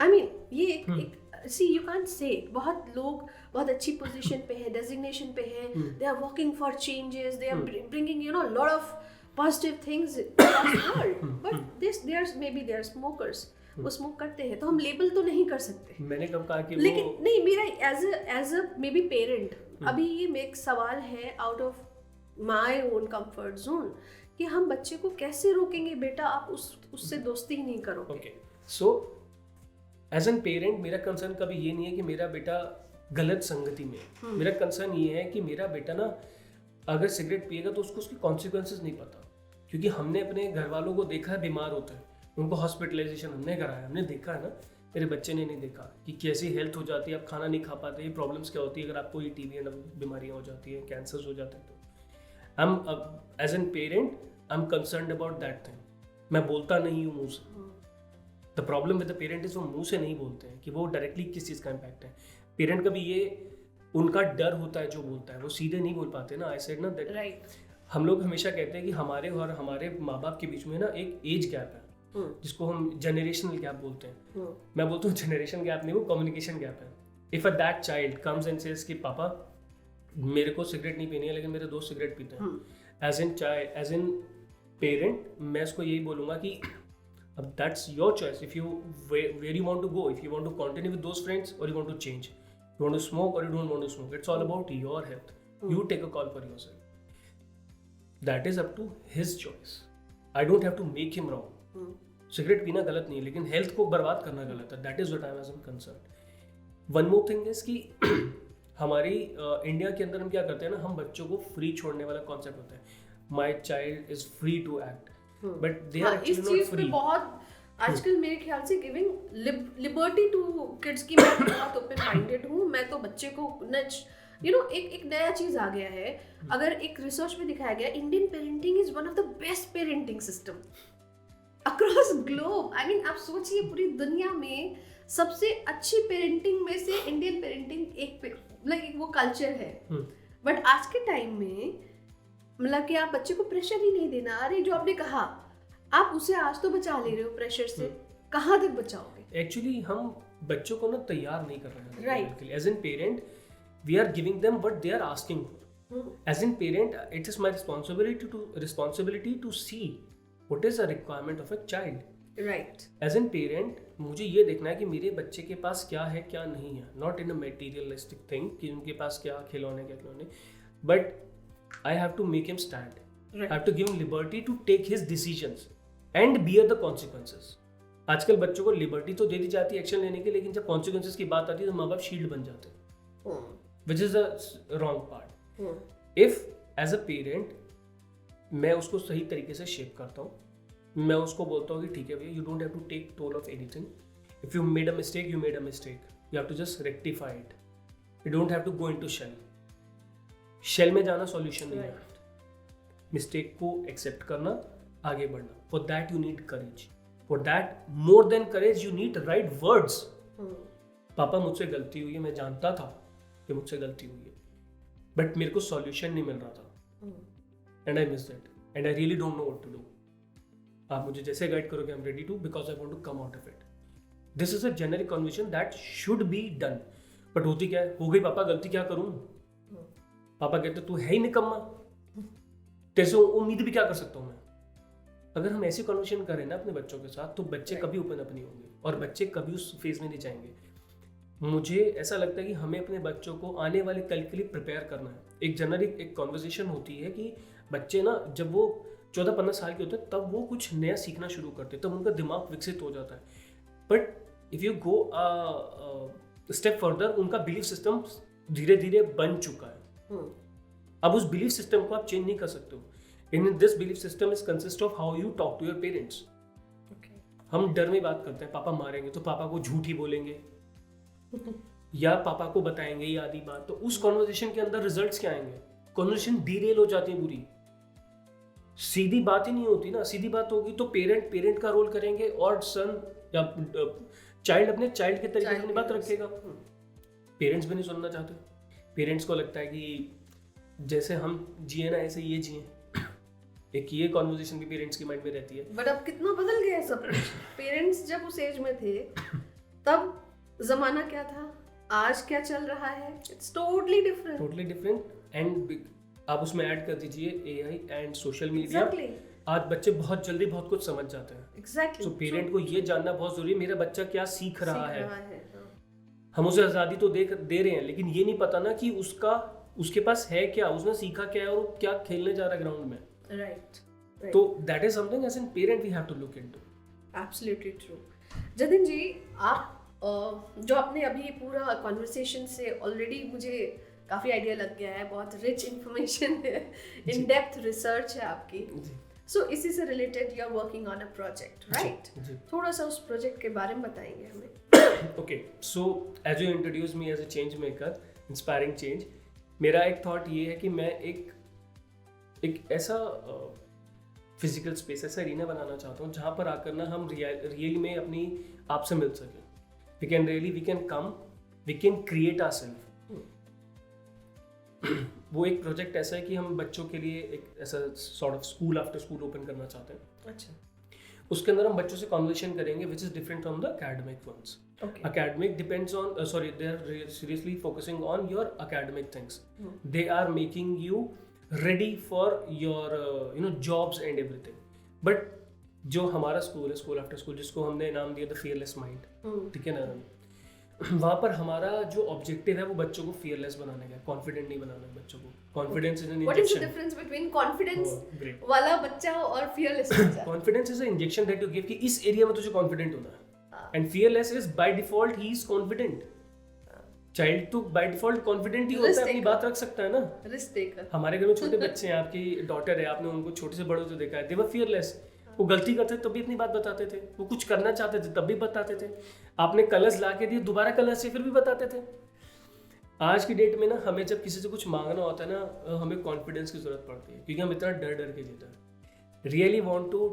I mean ये एक see you can't say, बहुत लोग बहुत अच्छी position पे है, designation पे है, they are working for changes, they are bringing lot of positive things across the world, but they are smokers, वो स्मोक करते हैं, तो हम लेबल तो नहीं कर सकते। मैंने कब कहा कि लेकिन नहीं, मेरा as a maybe parent अभी ये एक सवाल है out of my own comfort zone कि हम बच्चे को कैसे रोकेंगे, बेटा आप उससे दोस्ती ही नहीं करोगे। Okay, so as an parent मेरा कंसर्न कभी ये नहीं है कि मेरा बेटा गलत संगति में है। मेरा कंसर्न ये है कि मेरा बेटा ना अगर सिगरेट पिएगा तो उसको उसकी कॉन्सिक्वेंसेस नहीं पता, क्योंकि हमने अपने घर वालों को देखा है बीमार होते हैं, उनको हॉस्पिटलाइजेशन हमने कराया, हमने देखा है ना, मेरे बच्चे ने नहीं देखा कि कैसी हेल्थ हो जाती है, आप खाना नहीं खा पाते, ये प्रॉब्लम्स क्या होती है अगर आपको ये टीबी एंड बीमारियाँ हो जाती हैं, कैंसर्स हो जाते हैं। तो I am as an parent I am concerned about that thing. मैं बोलता नहीं हूँ मुँह से। The problem with the parent is वो मुँह से नहीं बोलते हैं कि वो डायरेक्टली किस चीज़ का इम्पैक्ट है। पेरेंट का भी ये उनका डर होता है जो बोलता है, वो सीधे नहीं बोल पाते ना। आई सेड ना दैट राइट, हम लोग हमेशा कहते हैं कि हमारे और हमारे माँ बाप के बीच में ना एक एज गैप है जिसको हम जनरेशनल गैप बोलते हैं। मैं बोलता हूँ जनरेशन गैप नहीं, वो कम्युनिकेशन गैप है। If a that child comes and says कि पापा मेरे को सिगरेट नहीं पीनी है लेकिन मेरे दोस्त सिगरेट पीते हैं, एज इन पेरेंट मैं उसको यही बोलूँगा कि अब that's your choice, if you where you want to go, if you want to continue with those friends और you want to change, you want to smoke और you don't want to smoke, it's all about your health, you take a call for yourself, that is up to his choice, I don't have to make him wrong. Cigarette पीना गलत नहीं है लेकिन health को बर्बाद करना गलत है, that is what I am concern. One more thing is कि हमारी इंडिया के अंदर हम क्या करते हैं ना, हम बच्चों को फ्री छोड़ने वाला कॉन्सेप्ट होता है, my child is free to act, but they are actually not free. बहुत आजकल मेरे ख्याल से गिविंग लिबर्टी टू किड्स की मैं बहुत ओपन माइंडेड हूँ। मैं तो बच्चे को एक नया चीज आ गया है। अगर एक रिसर्च में दिखाया गया Indian parenting is one of the best parenting system across globe. I mean आप सोचिए पूरी दुनिया में सबसे अच्छी पेरेंटिंग में से इंडियन पेरेंटिंग एक वो कल्चर है। बट आज के टाइम में मतलब कि आप बच्चे को प्रेशर ही नहीं देना। अरे जो आपने कहा आप उसे आज तो बचा ले रहे हो प्रेशर से, कहाँ तक बचाओगे? एक्चुअली हम बच्चों को ना तैयार नहीं कर रहे हैं right. As an parent we are giving them what they are asking. As in parent, it is my responsibility to see what is the requirement of a child. Right. As in parent, मुझे ये देखना है कि मेरे बच्चे के पास क्या है क्या नहीं है, not in a materialistic thing कि उनके पास क्या खिलौने क्या खिलौने, but I have to make him stand. Right. I have to give him liberty to take his decisions and bear the consequences. आजकल बच्चों को लिबर्टी तो दे दी जाती है एक्शन लेने की, लेकिन जब कॉन्सिक्वेंसेस की बात आती है तो माँ बाप शील्ड बन जाते हैं, which is the wrong part. If as a parent मैं उसको सही तरीके से शेप करता हूँ, मैं उसको बोलता हूँ कि ठीक है भैया, you don't have to take toll of anything. If you made a mistake, you made a mistake, you have to just rectify it. You don't have to go into shell में जाना सॉल्यूशन नहीं है. Mistake को accept करना, आगे बढ़ना. For that you need courage. For that more than courage you need right words. पापा मुझसे गलती हुई है, मैं जानता था कि मुझसे गलती हुई है, बट मेरे को सॉल्यूशन नहीं मिल रहा था, and I miss that, and I really don't know what to do. आप मुझे जैसे गाइड करोगे, I am ready to, because I want to come out of it. This is a generic conversation that should be done. But होती क्या है, हो गई पापा गलती, क्या करूं. पापा कहते तू है ही निकम्मा, तेरे से उम्मीद भी क्या कर सकता हूं मैं. अगर हम ऐसी कन्वर्सेशन करें ना अपने बच्चों के साथ, तो बच्चे कभी ओपन अप नहीं होंगे और बच्चे कभी उस फेज में नहीं जाएंगे. मुझे ऐसा लगता है कि हमें अपने बच्चों को आने वाले कल के लिए प्रिपेयर करना है. एक जेनरिक एक कॉन्वर्सेशन होती है कि बच्चे ना जब वो 14-15 साल के होते हैं तब वो कुछ नया सीखना शुरू करते हैं, तब उनका दिमाग विकसित हो जाता है. But if you go step further, उनका बिलीफ सिस्टम धीरे धीरे बन चुका है. अब उस बिलीफ सिस्टम को आप चेंज नहीं कर सकते हो. In this belief system is consist of how you talk to your parents. हम डर में बात करते हैं, पापा मारेंगे तो पापा को झूठ ही बोलेंगे या पापा को बताएंगे ये आदि बात. तो उस कॉन्वर्सेशन के अंदर रिजल्ट्स क्या आएंगे, कॉन्वर्सेशन डीरेल हो जाती है पूरी. सीधी बात ही नहीं होती ना. सीधी बात होगी तो पेरेंट का रोल करेंगे और सन या चाइल्ड अपने चाइल्ड के तरीके से अपनी बात रखेगा. पेरेंट्स भी नहीं सुनना चाहते. पेरेंट्स को लगता है कि जैसे हम जिए ना ऐसे ये जिए. एक ये कॉन्वर्सेशन भी पेरेंट्स की माइंड में रहती है. बट अब कितना बदल गया है सब कुछ. पेरेंट्स जब उस एज में थे तब जमाना क्या था, आज क्या चल रहा है, इट्स टोटली डिफरेंट. एंड आप उसमें ऐड कर दीजिए एआई एंड सोशल मीडिया. आज बच्चे बहुत जल्दी बहुत कुछ समझ जाते हैं. एग्जैक्टली. तो पेरेंट को ये जानना बहुत जरूरी है मेरा बच्चा क्या सीख रहा है. हम उसे आज़ादी तो दे रहे हैं, लेकिन ये नहीं पता ना कि उसके पास है क्या, उसने सीखा क्या है और क्या खेलने जा रहा है ग्राउंड में. राइट. तो that is something as an parent we have to look into. Absolutely true. Jatin ji, आप जो आपने अभी पूरा कॉन्वर्सेशन से ऑलरेडी मुझे काफ़ी आइडिया लग गया है, बहुत रिच इंफॉर्मेशन है, इन डेप्थ रिसर्च है आपकी. सो इसी से related you are working on a project, right? थोड़ा सा उस प्रोजेक्ट के बारे में बताएंगे हमें. Okay, so as you introduce me as a change maker, inspiring change, मेरा एक थॉट ये है कि मैं एक ऐसा फिजिकल स्पेस, ऐसा एरिना बनाना चाहता हूँ जहाँ पर आकर ना हम रियल में अपनी आप से मिल सकें. We can come, we can create ourself. वो एक प्रोजेक्ट ऐसा है कि हम बच्चों के लिए एक ऐसा sort of school after school open करना चाहते हैं. अच्छा. उसके अंदर हम बच्चों से कॉन्वर्सेशन करेंगे which is different from the academic ones. Academic depends on they are seriously focusing on your academic things. They are making you ready for your jobs and everything. But जो हमारा स्कूल है, school after school, जिसको हमने नाम दिया the fearless mind, ठीक है ना, वहाँ पर हमारा जो ऑब्जेक्टिव है वो बच्चों को फियरलेस बनाने का, कॉन्फिडेंट नहीं बनाना है बच्चों को. Confidence is an injection. What is the difference between confidence वाला बच्चा और फियरलेस बच्चा? Confidence is an injection that you give कि इस एरिया में तुझे कॉन्फिडेंट होना है, and fearless is by default he is confident. Child तो बाय डिफॉल्ट कॉन्फिडेंट ही होता है, अपनी बात रख सकता है ना, रिस्क टेकर. हमारे घर में छोटे बच्चे हैं, आपकी डॉटर है, आपने उनको छोटे से बड़े से देखा है, दे वर फियरलेस. वो गलती करते थे तब भी अपनी बात बताते थे, वो कुछ करना चाहते थे तब भी बताते थे, आपने कलर्स ला के दिए दोबारा कलर्स से फिर भी बताते थे. आज की डेट में ना हमें जब किसी से कुछ मांगना होता है ना, हमें कॉन्फिडेंस की जरूरत पड़ती है, क्योंकि हम इतना डर के जीते हैं. Really want to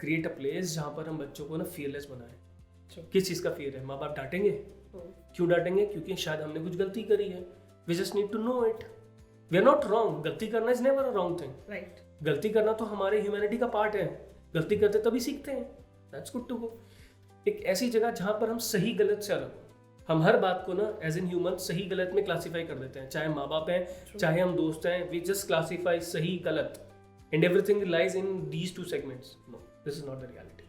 create a place जहाँ पर हम बच्चों को ना फियरलेस बनाएं. किस चीज़ का फियर है? माँ बाप डांटेंगे. क्यों डांटेंगे? क्योंकि शायद हमने कुछ गलती करी है. We just need to know it. We are not wrong. गलती करना is never a wrong thing. Right. गलती करना तो हमारे ह्यूमैनिटी का पार्ट है. गलती करते तभी सीखते हैं. That's good to go. एक ऐसी जगह जहाँ पर हम सही गलत से अलग हो. हम हर बात को ना एज एन ह्यूमन सही गलत में क्लासीफाई कर देते हैं, चाहे माँ बाप हैं चाहे हम दोस्त हैं, वी जस्ट क्लासीफाई सही गलत and everything lies in these two segments. No, this is not the reality.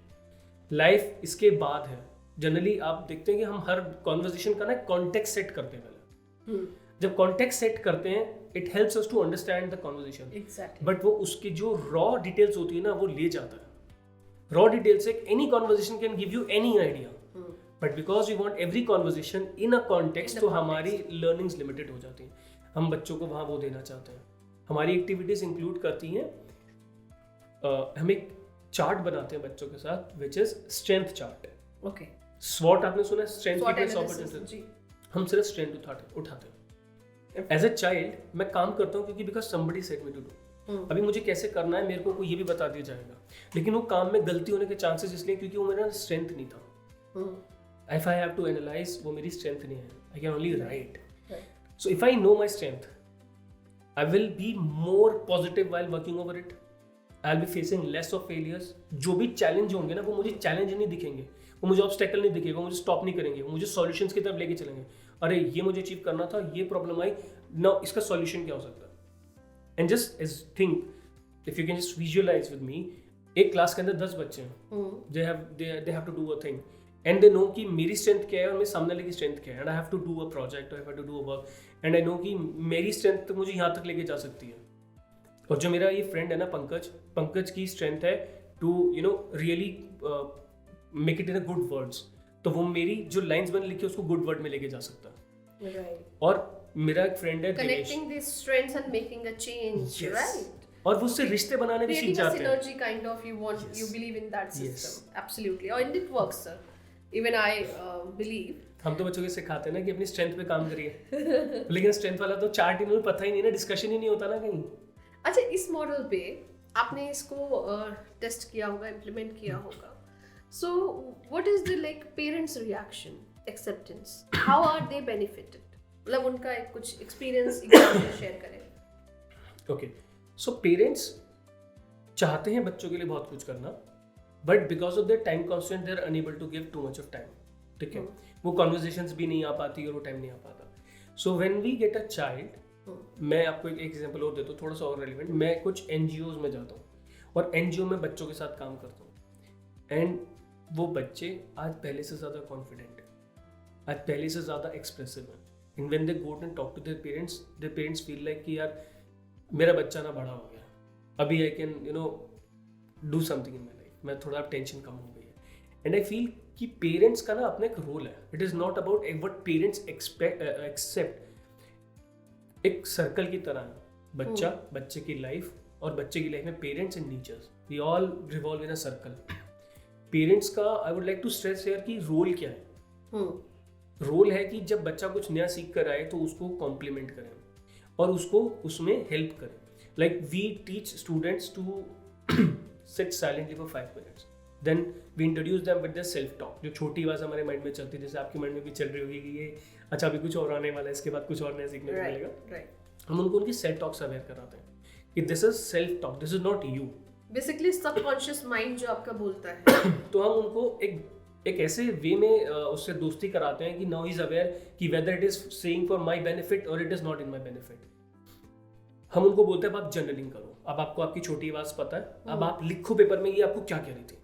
Life इसके बाद है. जनरली आप देखते हैं कि हम हर कॉन्वर्जेशन का ना कॉन्टेक्स्ट सेट करते हैं पहले. जब कॉन्टेक्स्ट सेट करते हैं it helps us to understand the conversation. Exactly. But वो उसकी जो रॉ डिटेल्स होती है ना वो ले जाता है. रॉ डिटेल्स से any conversation can give you any idea, but because you want every conversation in a context, तो हमारी लर्निंग्स लिमिटेड हो जाती हैं. हम बच्चों को वहाँ वो देना चाहते हैं. हमारी एक्टिविटीज इंक्लूड करती हैं हम एक चार्ट बनाते हैं बच्चों के साथ which is strength chart. Okay. स्वॉट आपने सुना है, स्ट्रेंथ वीकनेस analysis, अपॉर्चुनिटी. हम सिर्फ स्ट्रेंथ उठाते हैं. एज अ चाइल्ड मैं काम करता हूँ क्योंकि because somebody said me to do. अभी मुझे कैसे करना है मेरे को ये भी बता दिया जाएगा, लेकिन वो काम में गलती होने के चांसेस इसलिए क्योंकि वो मेरा स्ट्रेंथ नहीं था. If I have to analyze, वो मेरी strength नहीं है. I can only write. So if I know my strength, I will be more positive while working over it. I'll be facing less of failures. जो भी challenge होंगे ना वो मुझे challenge नहीं दिखेंगे, वो मुझे obstacle नहीं दिखेगा, वो मुझे stop नहीं करेंगे, वो मुझे solutions की तरफ लेके चलेंगे. अरे ये मुझे achieve करना था, ये problem आई, now इसका solution क्या हो सकता है. And just as think, if you can just visualize with me, एक क्लास के अंदर 10 बच्चे हैं. They have to do a thing. And they know कि मेरी स्ट्रेंथ क्या है और मेरे सामने वाले की स्ट्रेंथ क्या है. And I have to do a project, I have to do a work, and I know कि मेरी स्ट्रेंथ तो मुझे यहाँ तक लेके जा सकती है. और जो मेरा ये फ्रेंड है ना पंकज की स्ट्रेंथ है to really make it in a good words. तो वो मेरी जो लाइंस मैंने लिखी है उसको गुड वर्ड में लेके जा सकता है. और मेरा एक फ्रेंड है connecting this strengths and making a change, right. और वो उससे रिश्ते बनाने भी सीख जाते हैं. Synergy kind of, you believe in that system. Absolutely. And it works, sir. Even I believe. हम तो बच्चों को सिखाते हैं ना कि अपनी स्ट्रेंथ पे काम करिए, लेकिन स्ट्रेंथ वाला तो चार्ट इन्हें पता ही नहीं ना, डिस्कशन ही नहीं होता ना कहीं. अच्छा, इस मॉडल पे आपने इसको टेस्ट किया होगा, इम्प्लीमेंट किया होगा. So what is the like parents reaction, acceptance, how are they benefited? मतलब उनका एक कुछ एक्सपीरियंस एग्जांपल शेयर करें. ओके, सो पेरेंट्स चाहते हैं बच्चों के लिए बहुत कुछ करना, but because of the time constant they are unable to give too much of time. ठीक है, वो कॉन्वर्जेशंस भी नहीं आ पाती और वो टाइम नहीं आ पाता. So when we get a child, मैं आपको एक एग्जांपल और देता हूँ थोड़ा सा और रेलिवेंट. मैं कुछ NGOs में जाता हूँ और NGO में बच्चों के साथ काम करता हूँ, एंड वो बच्चे आज पहले से ज़्यादा कॉन्फिडेंट है, आज पहले से ज़्यादा एक्सप्रेसिव है. And when they go and talk to their parents feel like कि यार मेरा बच्चा ना बड़ा हो गया, अभी I can do something in my life, मैं थोड़ा टेंशन कम हो गई है. एंड आई फील कि पेरेंट्स का ना अपना एक रोल है. It is not about what parents accept. एक सर्कल की तरह है बच्चे की लाइफ, और बच्चे की लाइफ में parents and teachers, we all revolve in a circle. Parents का I would like to stress here कि रोल क्या है. रोल है कि जब बच्चा कुछ नया सीख कर आए तो उसको कॉम्प्लीमेंट करें और उसको उसमें हेल्प करें. Like we teach students to sit silently for 5 minutes, then we introduce them with the self talk. जो छोटी आवाज़ हमारे माइंड में चलती है, जैसे आपके माइंड में भी चल रही होगी कि ये अच्छा अभी कुछ और आने वाला है, इसके बाद कुछ और नया सीखने को मिलेगा. हम उनको उनकी सेल्फ टॉक से अवेयर कराते हैं कि this is self talk, this is not you. Basically subconscious mind जो आपका बोलता है. तो हम उनको एक ऐसे वे में उससे दोस्ती कराते हैं कि नाउ ही इज अवेयर कि whether it is saying for my benefit और it is not in my benefit. हम उनको बोलते हैं अब आप जर्नलिंग करो, अब आपको आपकी छोटी आवाज़ पता है, अब आप लिखो पेपर में ये आपको क्या कह रही थी.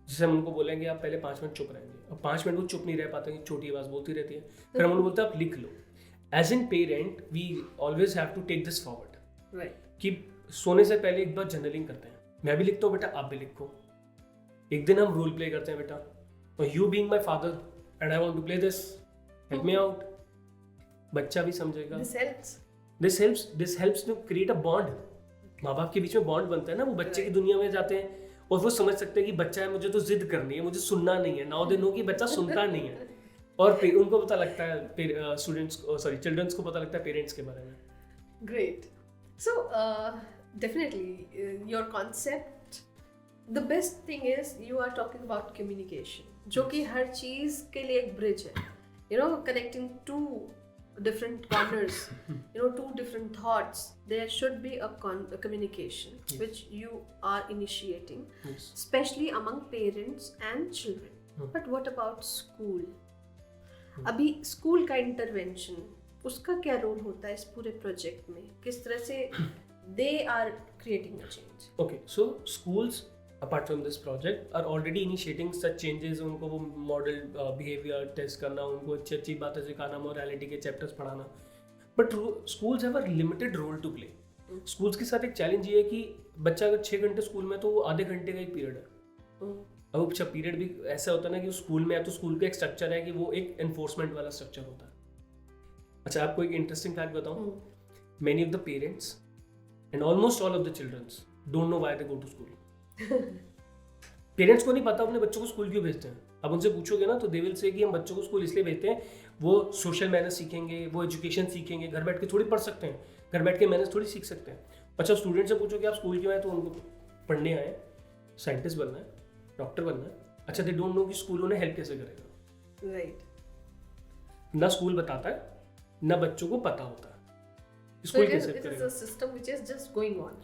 जैसे हम उनको बोलेंगे आप पहले 5 मिनट चुप रहेंगे, अब 5 मिनट वो चुप नहीं रह पाते, छोटी आवाज़ बोलती रहती है. फिर हम उनको बोलते हैं आप लिख लो. As an parent we always have to take this forward कि सोने से पहले एक बार जर्नलिंग करते हैं. मैं भी लिखता हूँ बेटा, आप भी लिखो. एक दिन हम रोल प्ले करते हैं बेटा, you being my father and I want to play this, help me out. बच्चा भी समझेगा. This helps to create a bond. माँ बाप के बीच में बॉन्ड बनता है ना. वो बच्चे की दुनिया में जाते हैं और वो समझ सकते हैं कि बच्चा है, मुझे तो जिद करनी है, मुझे सुनना नहीं है. नाउ दे नो कि बच्चा सुनता नहीं है. और उनको पता लगता है चिल्ड्रंस को पता लगता है पेरेंट्स के बारे में. Great. So definitely your concept, the best thing is you are talking about communication, जो कि हर चीज के लिए एक ब्रिज है. Connecting to different corners, two different thoughts. There should be a communication which you are initiating, especially among parents and children. But what about school? अभी school का इंटरवेंशन, उसका क्या रोल होता है इस पूरे प्रोजेक्ट में, किस तरह से they are creating a change? Okay, so schools apart from this project are already initiating such changes. उनको वो मॉडल बिहेवियर टेस्ट करना, उनको अच्छी अच्छी बातें सिखाना, मोरालिटी के चैप्टर्स पढ़ाना, but schools have a limited role to play. Schools के साथ एक चैलेंज ये है कि बच्चा अगर 6 घंटे स्कूल में तो वो आधे घंटे का एक पीरियड है. अब अच्छा पीरियड भी ऐसा होता है ना कि स्कूल में है तो स्कूल का एक स्ट्रक्चर है कि वो एक एनफोर्समेंट वाला स्ट्रक्चर होता है. अच्छा आपको एक इंटरेस्टिंग फैक्ट बताऊं, many of the parents and almost all of the childrens don't know why they go to school. Parents को नहीं पता अपने बच्चों को स्कूल क्यों भेजते हैं. अब उनसे पूछोगे ना तो दे विल से कि हम बच्चों को स्कूल इसलिए भेजते हैं, वो सोशल मैनर्स सीखेंगे, वो एजुकेशन सीखेंगे. घर बैठ के थोड़ी पढ़ सकते हैं, घर बैठ के मैनर्स थोड़ी सीख सकते हैं. अच्छा स्टूडेंट से पूछो कि आप स्कूल क्यों आए, तो उनको पढ़ने आए, साइंटिस्ट बनना है, डॉक्टर बनना है. अच्छा दे डोंट नो कि स्कूल उन्हें हेल्प कैसे करेगा. राइट. ना स्कूल बताता है ना बच्चों को पता होता है स्कूल कैसे करेगा. System which is just going on.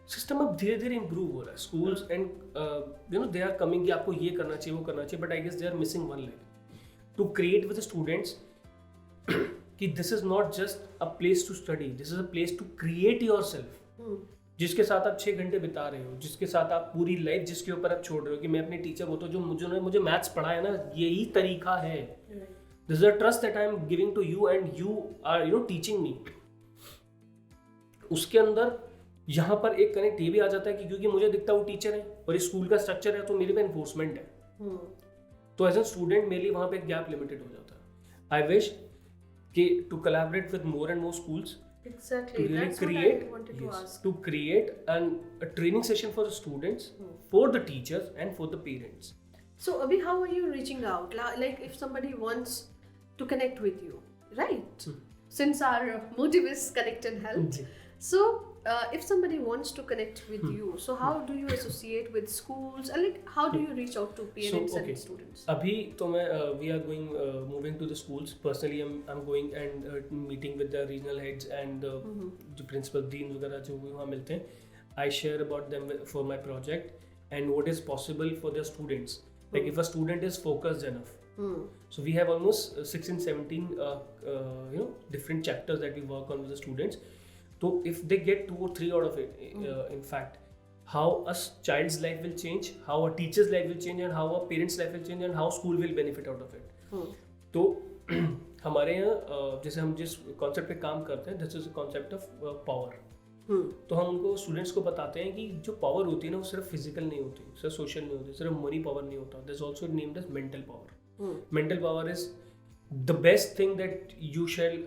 System अब धीरे धीरे इंप्रूव हो रहा है. Schools and you know they are coming कि आपको ये करना चाहिए, वो करना चाहिए, but I guess they are missing one leg to create with the students कि this is not just a place to study, this is a place to create yourself. जिसके साथ आप 6 घंटे बिता रहे हो, जिसके साथ आप पूरी लाइफ जिसके ऊपर आप छोड़ रहे हो कि मैं अपने टीचर को, तो जो मुझे मैथ्स पढ़ाया ना यही तरीका है. This is a trust that I am giving to you and you are you know teaching me. उसके अंदर यहाँ पर एक कनेक्ट ये भी आ जाता है कि क्योंकि मुझे दिखता है वो टीचर है और इस स्कूल का स्ट्रक्चर है तो मेरे पे एनफोर्समेंट है. तो एज अ स्टूडेंट मेरे लिए वहाँ पे एक गैप लिमिटेड हो जाता है. आई विश कि to collaborate with more and more schools Exactly. to really That's create, what I wanted to ask. to create a training session for the students, for the teachers and for the parents. So Abhi, how are you reaching out? Like if somebody wants to connect with you, right? Since our motive is connect and help. So if somebody wants to connect with you, so how do you associate with schools? And like how do you reach out to parents and students? अभी तो मैं we are going moving to the schools. Personally, I'm going and meeting with the regional heads and the principal deans वगैरह जो वहाँ मिलते हैं. I share about them for my project and what is possible for their students. Like if a student is focused enough. So we have almost 16, 17 different chapters that we work on with the students. So if they get 2 or 3 out of it, in fact, how a child's life will change, how a teacher's life will change, and how a parent's life will change, and how school will benefit out of it. तो हमारे यहाँ जैसे हम जिस concept पे काम करते हैं, this is concept of power. तो हम उनको स्टूडेंट्स को बताते हैं कि जो पावर होती है ना वो सिर्फ फिजिकल नहीं होती, सिर्फ सोशल नहीं होती, सिर्फ मनी पावर नहीं होता. This also named as mental power. Mental power is the best thing that you shall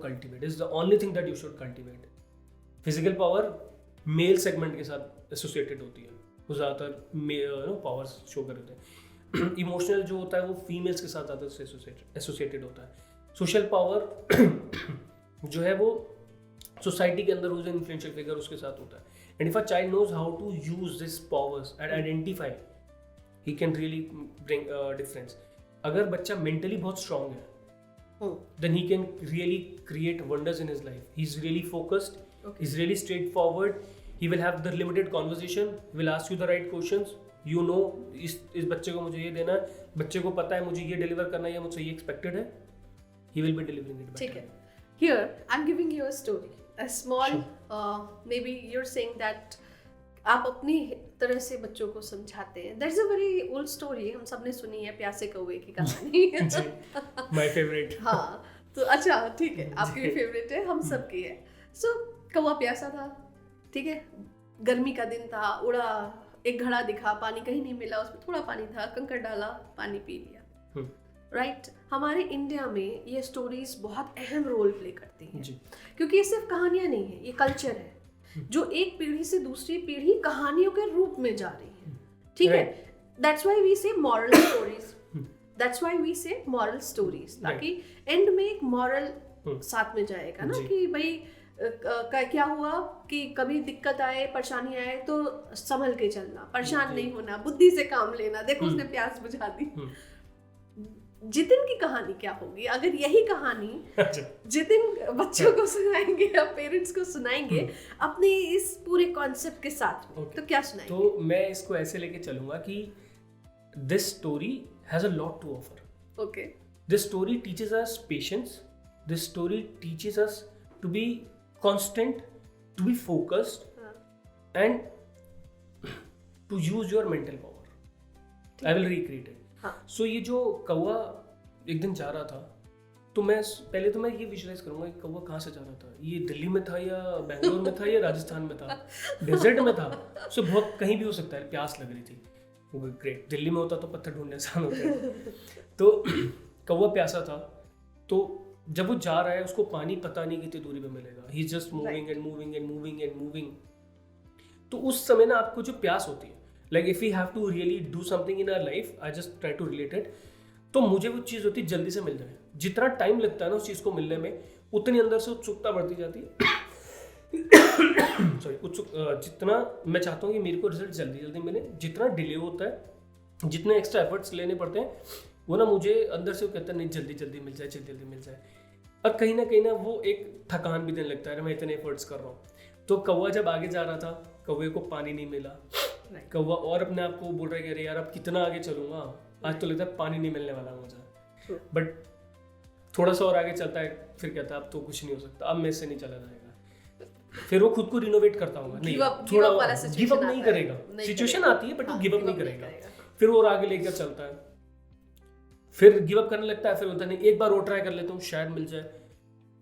cultivate, is the only thing that you should cultivate. Physical power male segment के साथ associated होती है, वो ज़्यादातर powers show करते हैं. Emotional जो होता है वो फीमेल्स के साथ ज़्यादा एसोसिएटेड होता है. सोशल पावर जो है वो सोसाइटी के अंदर जो इन्फ्लुएंशियल फिगर उसके साथ होता है. And if a child knows how to use this powers and identify, he can really bring difference. अगर बच्चा मेंटली बहुत स्ट्रांग है then he can really create wonders in his life. He's really focused. Okay. He's really straightforward. He will have the limited conversation. He will ask you the right questions. You know, इस बच्चे को मुझे ये देना है, बच्चे को पता है मुझे ये डिलीवर करना है या मुझसे ये एक्सपेक्टेड है. He will be delivering it better. ठीक है. Here I'm giving you a story. A small, maybe you're saying that आप अपनी तरह से बच्चों को समझाते हैं. That's a very old story. हम सबने सुनी है प्यासे कौवे की कहानी. My favorite. हाँ, तो अच्छा ठीक है, आपकी भी फेवरेट है, हम सबकी है. So कौवा प्यासा था, ठीक है, गर्मी का दिन था, उड़ा, एक घड़ा दिखा, पानी कहीं नहीं मिला, उसमें थोड़ा पानी था, कंकड़ डाला, पानी पी लिया. राइट. हमारे इंडिया में ये स्टोरीज बहुत अहम रोल प्ले करती हैं, क्योंकि ये सिर्फ कहानियां नहीं है, ये कल्चर है जो एक पीढ़ी से दूसरी पीढ़ी कहानियों के रूप में जा रही है. ठीक है. That's why we say moral stories, that's why we say moral stories, ताकि एंड में एक मॉरल साथ में जाएगा ना कि भाई क्या हुआ कि कभी दिक्कत आए, परेशानी आए तो संभल के चलना, परेशान नहीं होना, बुद्धि से काम लेना. देखो उसने प्यास बुझा दी. जितिन की कहानी क्या होगी अगर यही कहानी जितिन बच्चों को सुनाएंगे या पेरेंट्स को सुनाएंगे अपने इस पूरे कॉन्सेप्ट के साथ में, तो क्या सुनाएंगे? तो मैं इसको ऐसे लेके चलूंगा कि this story has a lot to offer. Okay. This story teaches us patience. This story teaches us to be constant, to be focused, and to use your mental power. I will recreate it. So ये जो कौवा एक दिन जा रहा था, तो मैं पहले तो मैं ये विजुअलाइज करूंगा कि कौवा कहाँ से जा रहा था, ये दिल्ली में था या बेंगलोर में था या राजस्थान में था, डेजर्ट में था, सो बहुत कहीं भी हो सकता है. प्यास लग रही थी, ग्रेट. दिल्ली में होता तो पत्थर ढूंढने आसान होते हैं. तो कौवा प्यासा था, तो जब वो जा रहा है उसको पानी पता नहीं कितनी दूरी पे मिलेगा. He is just moving and moving and moving and moving. तो उस समय ना आपको जो प्यास होती है, like if we have to really do something in our life, I just try to relate it, तो मुझे वो चीज़ होती है जल्दी से मिल जाए. जितना टाइम लगता है ना उस चीज़ को मिलने में, उतनी अंदर से उत्सुकता बढ़ती जाती है. सॉरी, जितना मैं चाहता हूँ कि मेरे को रिजल्ट जल्दी जल्दी मिले, जितना डिले होता है, जितने एक्स्ट्रा एफर्ट्स लेने पड़ते हैं, वो ना मुझे अंदर से वो कहता है नहीं जल्दी जल्दी मिल जाए, जल्दी जल्दी मिल जाए. और कहीं ना वो एक थकान भी देने लगता है, मैं इतने एफर्ट्स कर रहा हूँ. तो कौवा जब आगे जा रहा था, कौवे को पानी नहीं मिला. कौवा और अपने आप को बोल रहा है कि अरे यार अब कितना आगे चलूंगा, आज तो लगता है पानी नहीं मिलने वाला मुझे. बट थोड़ा सा और आगे चलता है, फिर कहता है अब तो कुछ नहीं हो सकता, अब मेरे से नहीं चला जाएगा. फिर वो खुद को रिनोवेट करता होगा, नहीं थोड़ा गिव अप नहीं करेगा. सिचुएशन आती है बट वो गिव अप नहीं करेगा. फिर वो और आगे लेकर चलता है, फिर गिव अप करने लगता है. फिर बोलता है नहीं एक बार और ट्राई कर लेता हूँ, शायद मिल जाए.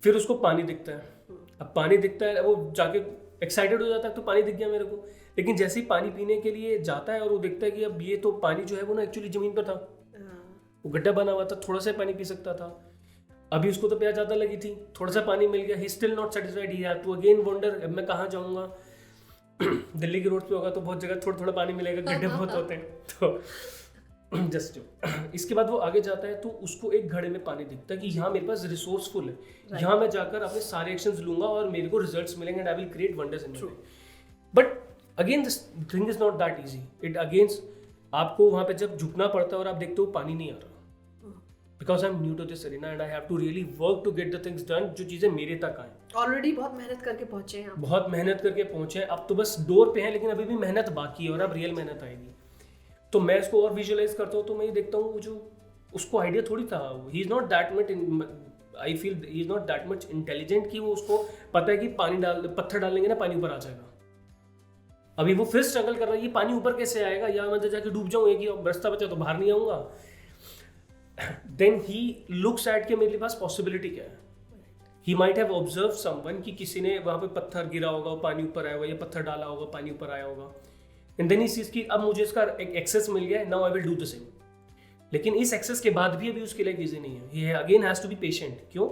फिर उसको पानी दिखता है. अब पानी दिखता है, वो जाके एक्साइटेड हो जाता है, तो पानी दिख गया मेरे को. लेकिन जैसे ही पानी पीने के लिए जाता है और वो देखता है कि अब ये तो पानी जो है वो ना एक्चुअली जमीन पर था, वो गड्ढा बना हुआ था, थोड़ा सा पानी पी सकता था. अभी उसको तो प्यास ज़्यादा लगी थी, थोड़ा सा पानी मिल गया, he still not satisfied. He had to again wonder, अब मैं कहाँ जाऊँगा. दिल्ली की रोड पे होगा तो बहुत जगह थोड़ा थोड़ा पानी मिलेगा, गड्ढे बहुत होते हैं. तो जस्ट इसके बाद वो आगे जाता है, तो उसको एक घड़े में पानी दिखता है कि यहाँ मेरे पास रिसोर्सफुल है, यहाँ मैं जाकर अपने सारे एक्शंस लूंगा और मेरे को रिजल्ट्स मिलेंगे and I will create wonders in my. But again this thing is not that easy. It against आपको वहाँ पे जब झुकना पड़ता है और आप देखते हो पानी नहीं आ रहा, because I am new to this arena and I have to really work to get the things done, जो चीज़ें मेरे तक आए. ऑलरेडी बहुत मेहनत करके पहुंचे हैं, बहुत मेहनत करके पहुंचे हैं, अब तो बस डोर पे हैं, लेकिन अभी भी मेहनत बाकी है और अब रियल मेहनत आएगी. तो मैं इसको और विजुअलाइज करता हूँ, तो मैं ये देखता हूँ जो उसको आइडिया थोड़ी था, ही is not that much, I feel he is not that much intelligent कि वो उसको पता है कि पत्थर डालेंगे ना पानी ऊपर आ जाएगा. अभी वो फिर स्ट्रगल कर रहा है, ये पानी ऊपर कैसे आएगा, या मैं जाके डूब जाऊँ, एक ही रास्ता बचा तो बाहर नहीं आऊँगा. देन ही लुक्स एट के मेरे पास पॉसिबिलिटी क्या है. He might have observe someone कि किसी ने वहाँ पे पत्थर गिरा होगा, पानी ऊपर आया होगा, या पत्थर डाला होगा, पानी ऊपर आया होगा. एंड देन इस चीज़ की अब मुझे इसका एक एक्सेस मिल गया है, now I will do the same. लेकिन इस एक्सेस के बाद भी अभी उसकी लाइफ इजी नहीं है. He again has to be patient. क्यों?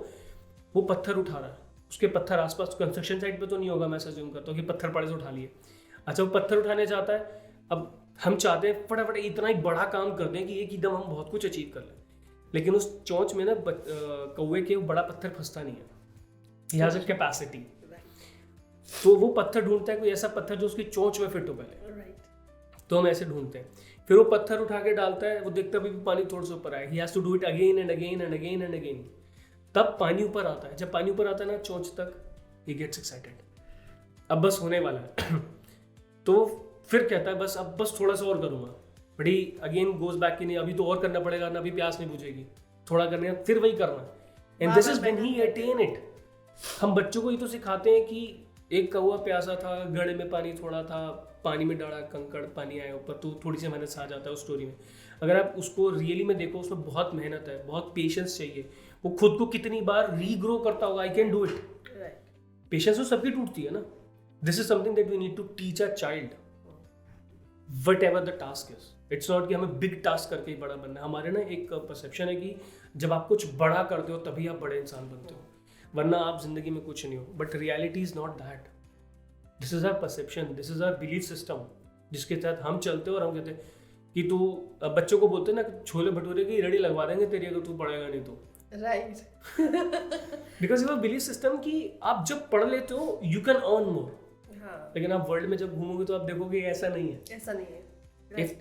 वो पत्थर उठा रहा है, उसके पत्थर आसपास कंस्ट्रक्शन साइट पे तो नहीं होगा, मैं अज्यूम करता हूँ कि पत्थर पड़े से उठा लिए. अच्छा, वो पत्थर उठाने जाता है. अब हम चाहते हैं फटाफट इतना ही बड़ा काम कर दें कि एक एकदम हम बहुत कुछ अचीव कर लें, लेकिन उस चोंच में ना कौवे के बड़ा पत्थर फंसता नहीं है. He has a capacity. तो वो पत्थर ढूंढता है, कोई ऐसा पत्थर जो उसकी चोंच में फिट हो पहले. तो हम ऐसे ढूंढते हैं. फिर वो पत्थर उठा के डालता है, वो देखता है भी पानी थोड़ा सा ऊपर आया. He has to do it again and again and again and again. तब पानी ऊपर आता है. जब पानी ऊपर आता है ना चोंच तक, ही गेट्स एक्साइटेड, अब बस होने वाला है. तो फिर कहता है बस अब बस थोड़ा सा और करूँगा. But he again goes back कि नहीं अभी तो और करना पड़ेगा ना, अभी प्यास नहीं बुझेगी, थोड़ा करने का, फिर वही करना. And this is when he attain it. हम बच्चों को ये तो सिखाते हैं कि एक कौवा प्यासा था, घड़े में पानी थोड़ा था, पानी में डाला कंकड़, पानी आया ऊपर, तो थोड़ी सी मेहनत से आ जाता है उस स्टोरी में. अगर आप उसको रियली में देखो, उसमें बहुत मेहनत है, बहुत पेशेंस चाहिए. वो खुद को कितनी बार रीग्रो करता होगा, I can do it. Patience तो सबकी टूटती है ना. This is something that we need to teach a child, whatever the task is. It's not कि हमें बिग टास्क करके ही बड़ा बनना है. हमारे ना एक परसेप्शन है कि जब आप कुछ बड़ा करते हो तभी आप बड़े इंसान बनते हो, वरना आप जिंदगी में कुछ नहीं हो. But reality is not that. This is our perception, this is our belief system, जिसके तहत हम चलते हैं. और हम कहते हैं कि तू, बच्चों को बोलते हैं ना छोले भटूरे की रेडी लगवा देंगे तेरी अगर तू पढ़ेगा नहीं तो. Right. Because your belief system कि आप जब पढ़ लेते हो यू कैन अर्न मोर. लेकिन आप वर्ल्ड में जब घूमोगे तो आप देखोगे ऐसा नहीं है. ऐसा नहीं है.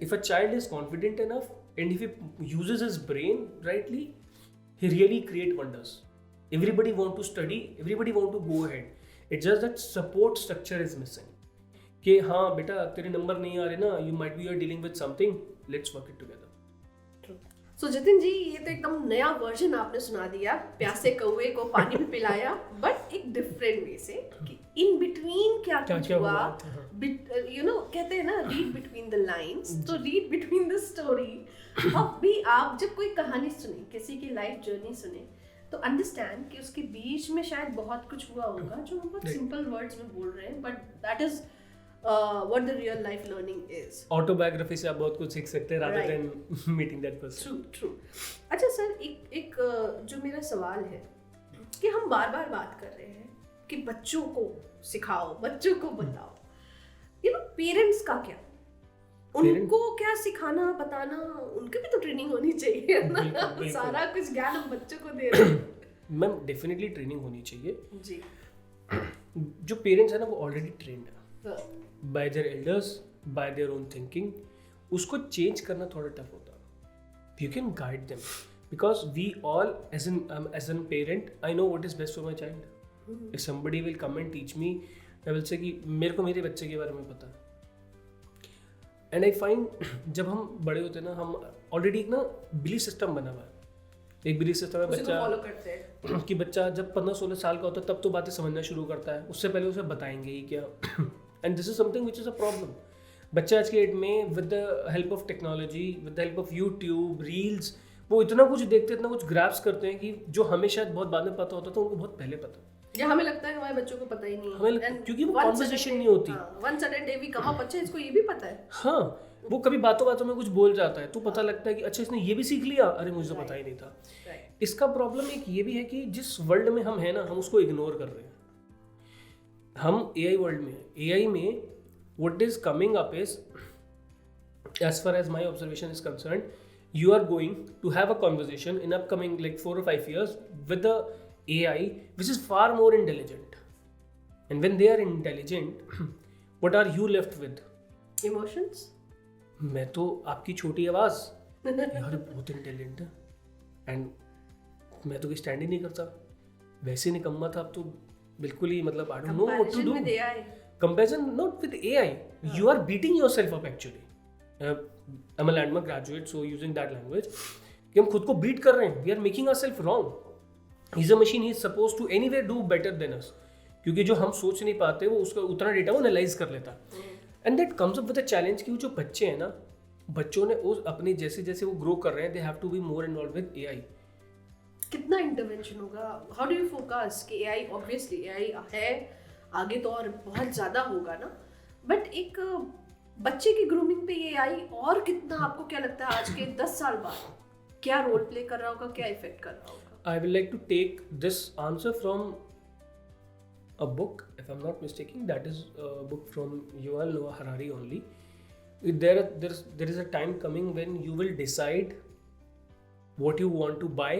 If a child is confident enough and if he uses his brain rightly, he really create wonders. Everybody want to study, everybody want to go ahead. It's just that support structure is missing. कि हाँ बेटा तेरे number नहीं आ रहे ना, you might be dealing with something, let's work it together. सो जितिन जी, ये तो एकदम नया वर्जन आपने सुना दिया, प्यासे कौवे को पानी भी पिलाया, बट एक डिफरेंट वे से कि इन बिटवीन क्या कुछ हुआ। यू नो, कहते हैं ना, रीड बिटवीन द लाइंस, तो रीड बिटवीन द स्टोरी। अब भी आप जब कोई कहानी सुने, किसी की लाइफ जर्नी सुने, तो अंडरस्टैंड कि उसके बीच में शायद बहुत कुछ हुआ होगा जो हम बहुत सिंपल वर्ड्स में बोल रहे हैं, but that is what the real life learning is. Autobiography से आप बहुत कुछ सीख सकते हैं rather than meeting that person. True. अच्छा सर, एक जो मेरा सवाल है कि हम बार बार बात कर रहे हैं कि बच्चों को सिखाओ, बच्चों को बताओ, यू नो, पेरेंट्स का क्या, उनको क्या सिखाना बताना, उनकी भी तो ट्रेनिंग होनी चाहिए ना। बिल्कुल. सारा कुछ ज्ञान हम बच्चों को दे रहे हैं। मैम डेफिनेटली ट्रेनिंग होनी चाहिए जी। जो पेरेंट्स है ना वो ऑलरेडी ट्रेंड है bye their elders, bye their own thinking. उसको चेंज करना थोड़ा टफ होता है। You can guide them because we all as an parent I know what is best for my child. If somebody will come and teach me, I will say कि मेरे को मेरे बच्चे के बारे में पता है। एंड आई फाइंड जब हम बड़े होते हैं ना, हम ऑलरेडी एक ना बिलीफ सिस्टम बना हुआ है। एक बिलीफ सिस्टम है बच्चा फॉलो करते हैं कि बच्चा जब 15-16 साल का होता है तब तो बातें समझना शुरू करता है, उससे पहले उसे बताएंगे ही क्या। And this is something which is a problem. बच्चा आज के डेट में with the help of technology, with the help of YouTube, reels, वो इतना कुछ देखते हैं, इतना कुछ ग्रैप्स करते हैं कि जो हमें शायद बहुत बाद में पता होता था उनको बहुत पहले पता। या हमें लगता है हमारे बच्चों को पता ही नहीं है, क्योंकि वो कॉन्वर्सेशन नहीं होती। One sudden day we come up, अच्छा इसको ये भी पता है। हाँ, वो कभी बातों बातों में कुछ बोल जाता है तो पता लगता है कि अच्छा इसने ये भी सीख लिया, अरे मुझे तो पता ही नहीं था। इसका प्रॉब्लम एक ये भी है कि जिस वर्ल्ड में हम हैं ना, हम उसको इग्नोर कर रहे हैं। हम एआई वर्ल्ड में हैं। एआई में what is coming up is, as far as my observation is concerned, you are going to have a conversation in upcoming like 4 or 5 years with the AI which is far more intelligent, and when they are intelligent what are you left with? Emotions? मैं तो आपकी छोटी आवाज यार बहुत intelligent है and मैं तो स्टैंड ही नहीं करता, वैसे निकम्मा था, अब तो बिल्कुल ही मतलब I don't know what to do. Comparison not with AI, you are beating yourself up actually. I'm a landmark graduate, so using that language, कि हम खुद को बीट कर रहे हैं, we are making ourselves wrong. He's a machine, he is supposed to anyway do better than us. क्योंकि जो हम सोच नहीं पाते वो उसका उतना डेटा वो एनालाइज कर लेता। And that comes up with a challenge कि जो बच्चे हैं ना, बच्चों ने उस अपने जैसे जैसे वो ग्रो कर रहे हैं, they have to be more involve with AI. कितना इंटरवेंशन होगा? हाउ डू यू फोकस कि एआई, ऑब्वियसली एआई है, आगे तो और बहुत ज़्यादा होगा ना, बट एक बच्चे की ग्रूमिंग पे ये आई और कितना, आपको क्या लगता है आज के 10 साल बाद क्या रोल प्ले कर रहा होगा, क्या इफेक्ट कर रहा होगा? I will like to take this answer from a book, if I am not mistaking, that is a book from Yuval Noah Harari only. There is a time coming when you will decide what you want to buy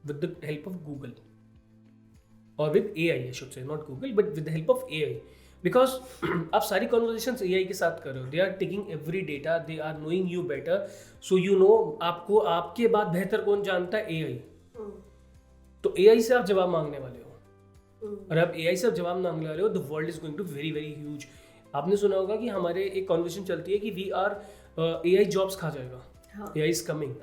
with the help of Google, or with AI, I should say, not Google, but with the help of AI. Because आप सारी conversations AI के साथ कर रहे हो, they are taking every data, they are knowing you better, so you know आपको आपके बाद बेहतर कौन जानता है? एआई. तो एआई से आप जवाब मांगने वाले हो, और अब एआई से आप जवाब मांगने वाले हो, the world is going to very very huge. आपने सुना होगा कि हमारे एक कॉन्वर्सेशन चलती है कि वी आर एआई जॉब्स खा जाएगा, AI is coming,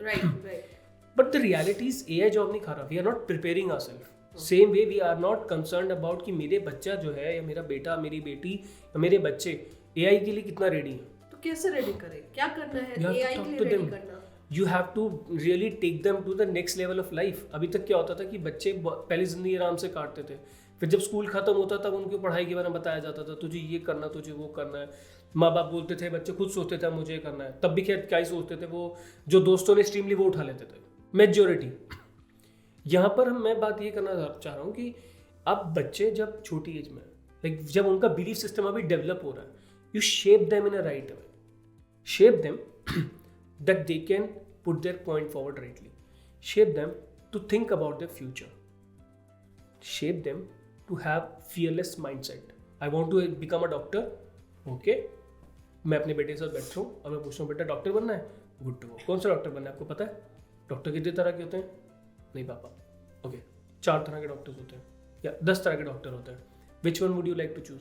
but the reality is AI job नहीं खा रहा. We are not preparing ourself. Same way we are not concerned about कि मेरे बच्चा जो है, या मेरा बेटा, मेरी बेटी, या मेरे बच्चे एआई के लिए कितना रेडी है. तो कैसे रेडी करें, क्या करना है एआई के लिए रेडी करना? You have to really take them to the next level of life. अभी तक क्या होता था कि बच्चे पहली जिंदगी आराम से काटते थे, फिर जब स्कूल खत्म होता था उनकी पढ़ाई के बारे में बताया जाता था, तुझे ये करना, तुझे वो करना है. माँ बाप बोलते थे, बच्चे खुद सोचते थे मुझे करना है. तब भी खैर क्या ही सोचते थे, वो जो दोस्तों ने स्ट्रीम ली वो उठा लेते थे, मेजॉरिटी. यहाँ पर मैं बात ये करना चाह रहा हूँ कि अब बच्चे जब छोटी एज में, लाइक जब उनका बिलीफ सिस्टम अभी डेवलप हो रहा है, you shape them in a right way, shape them that they can put their point forward rightly, shape them to think about their future, shape them to have fearless mindset. I want to become a doctor, okay, मैं अपने बेटे के साथ बैठ रहा हूँ और मैं पूछ रहा हूँ, बेटा डॉक्टर बनना है? Good to go. कौन सा डॉक्टर बनना है आपको पता है? डॉक्टर कितने तरह के होते हैं? नहीं पापा. ओके, 4 तरह के डॉक्टर्स होते हैं या 10 तरह के डॉक्टर होते हैं. Which one would you like to choose?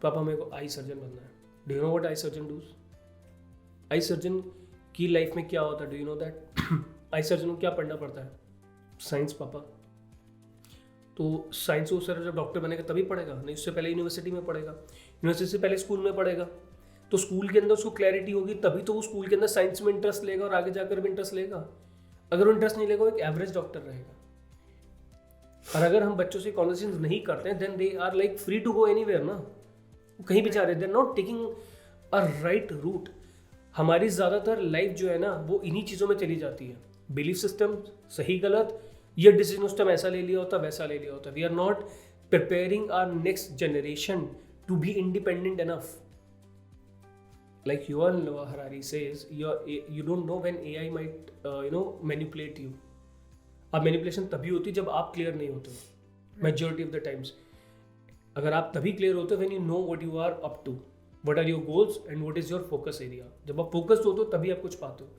पापा मेरे को आई सर्जन बनना है. Do you know what eye surgeon does? Eye surgeon कि लाइफ में क्या होता है, do you know that eye surgeon को क्या पढ़ना पड़ता है? साइंस पापा। तो साइंस वो सर जब डॉक्टर बनेगा तभी पढ़ेगा, नहीं उससे पहले यूनिवर्सिटी में पढ़ेगा, यूनिवर्सिटी से पहले स्कूल में पढ़ेगा। तो स्कूल के अंदर उसको क्लैरिटी होगी तभी तो वो स्कूल के अंदर साइंस में इंटरेस्ट लेगा और आगे जाकर भी इंटरेस्ट लेगा। अगर वो इंटरेस्ट नहीं लेगा वो एक एवरेज डॉक्टर रहेगा। और अगर हम बच्चों से कॉन्वर्सेशन नहीं करते हैं then they are like free to go anywhere ना, वो कहीं भी जा रहे, they are not taking a right route. हमारी ज़्यादातर लाइफ जो है ना वो इन्हीं चीज़ों में चली जाती है, बिलीफ सिस्टम, सही गलत, ये डिसीजन उस टाइम ऐसा ले लिया होता, वैसा ले लिया होता। We are not preparing our next generation to be independent enough. Like Yuval Noah Harari says, you don't know when AI might manipulate you. अब मैनिपुलेशन तभी होती है जब आप क्लियर नहीं होते हो मेजॉरिटी ऑफ द टाइम्स। अगर आप तभी क्लियर होते हो when you know what you are up to, what are your goals and what is your focus area. जब आप फोकस्ड होते हो तभी आप कुछ पाते हो।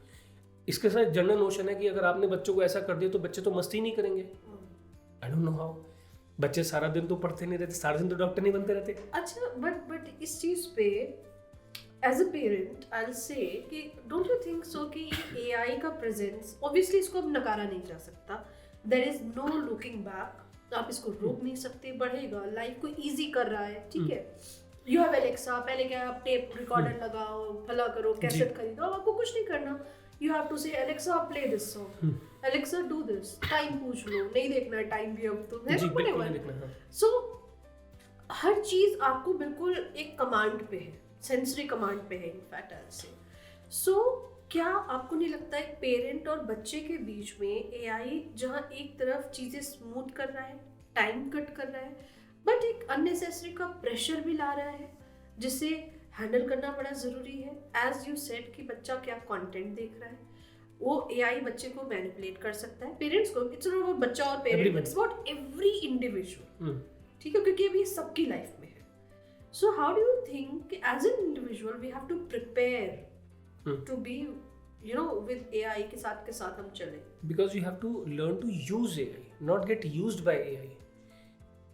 इसके साथ जनरल नोशन है कि अगर आपने बच्चों को ऐसा कर दिया तो बच्चे तो मस्ती नहीं करेंगे। आई डोंट नो हाउ। बच्चे सारा दिन तो पढ़ते नहीं रहते, सारा दिन तो डॉक्टर नहीं बनते रहते। अच्छा बट इस चीज पे as a parent I will say कि डोंट यू थिंक सो कि एआई का प्रेजेंस ऑब्वियसली इसको अब नकारा नहीं जा सकता, there is no looking back, आप इसको रोक नहीं सकते, बढ़ेगा, लाइफ को इजी कर रहा है, ठीक है। यू हैव एलेक्सा, पहले क्या आप टेप रिकॉर्डर लगाओ, फला करो, कैसेट खरीदो, अब आपको कुछ नहीं करना, यू हैव टू से Alexa play this song, Alexa do this, time पूछ लो, नहीं देखना है टाइम भी अब तो है ना। सो हर चीज आपको बिल्कुल एक कमांड पे है, सेंसरी कमांड पे है इनफैक्ट आई से। सो क्या आपको नहीं लगता है पेरेंट और बच्चे के बीच में एआई जहां एक तरफ चीजें स्मूथ कर रहा है, टाइम कट कर रहा है, बट एक अननेसेसरी का प्रेशर भी ला रहा है जिसे हैंडल करना बड़ा जरूरी है। एज यू सेड कि बच्चा क्या कंटेंट देख रहा है, वो एआई बच्चे को मैनिपुलेट कर सकता है, पेरेंट्स को, इट्स नॉट अबाउट बच्चा और parent, it's about every individual, ठीक है, क्योंकि अभी सबकी लाइफ में है। So how do you think as an individual we have to prepare to be, with AI के साथ हम चले? Because you have to learn to use AI, not get used by AI.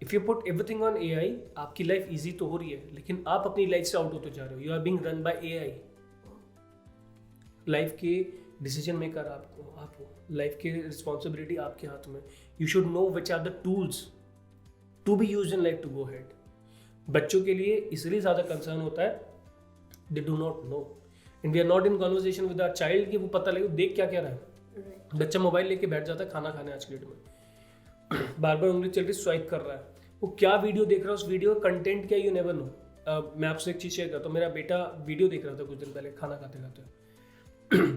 If you put everything on AI, आपकी life easy तो हो रही है लेकिन आप अपनी लाइफ से आउट होते जा रहे हो। You are being run by AI. Life के डिसीजन मेकर आप हो, लाइफ की रिस्पॉन्सिबिलिटी आपके हाथ में। You should know which are the tools to be used in life to go ahead. बच्चों के लिए इसलिए ज़्यादा कंसर्न होता है, they do not know and we are not in conversation with our child कि वो पता लगे देख क्या क्या रहा है। बच्चा मोबाइल लेके बैठ जाता है खाना खाने आज के डेट में, बार बार उंगली चल रही स्वाइप कर रहा है, वो क्या वीडियो देख रहा है, उस वीडियो का कंटेंट क्या, यू नेवर नो। मैं आपसे एक चीज़ शेयर करता हूँ, मेरा बेटा वीडियो देख रहा था कुछ दिन पहले खाना खाते खाते।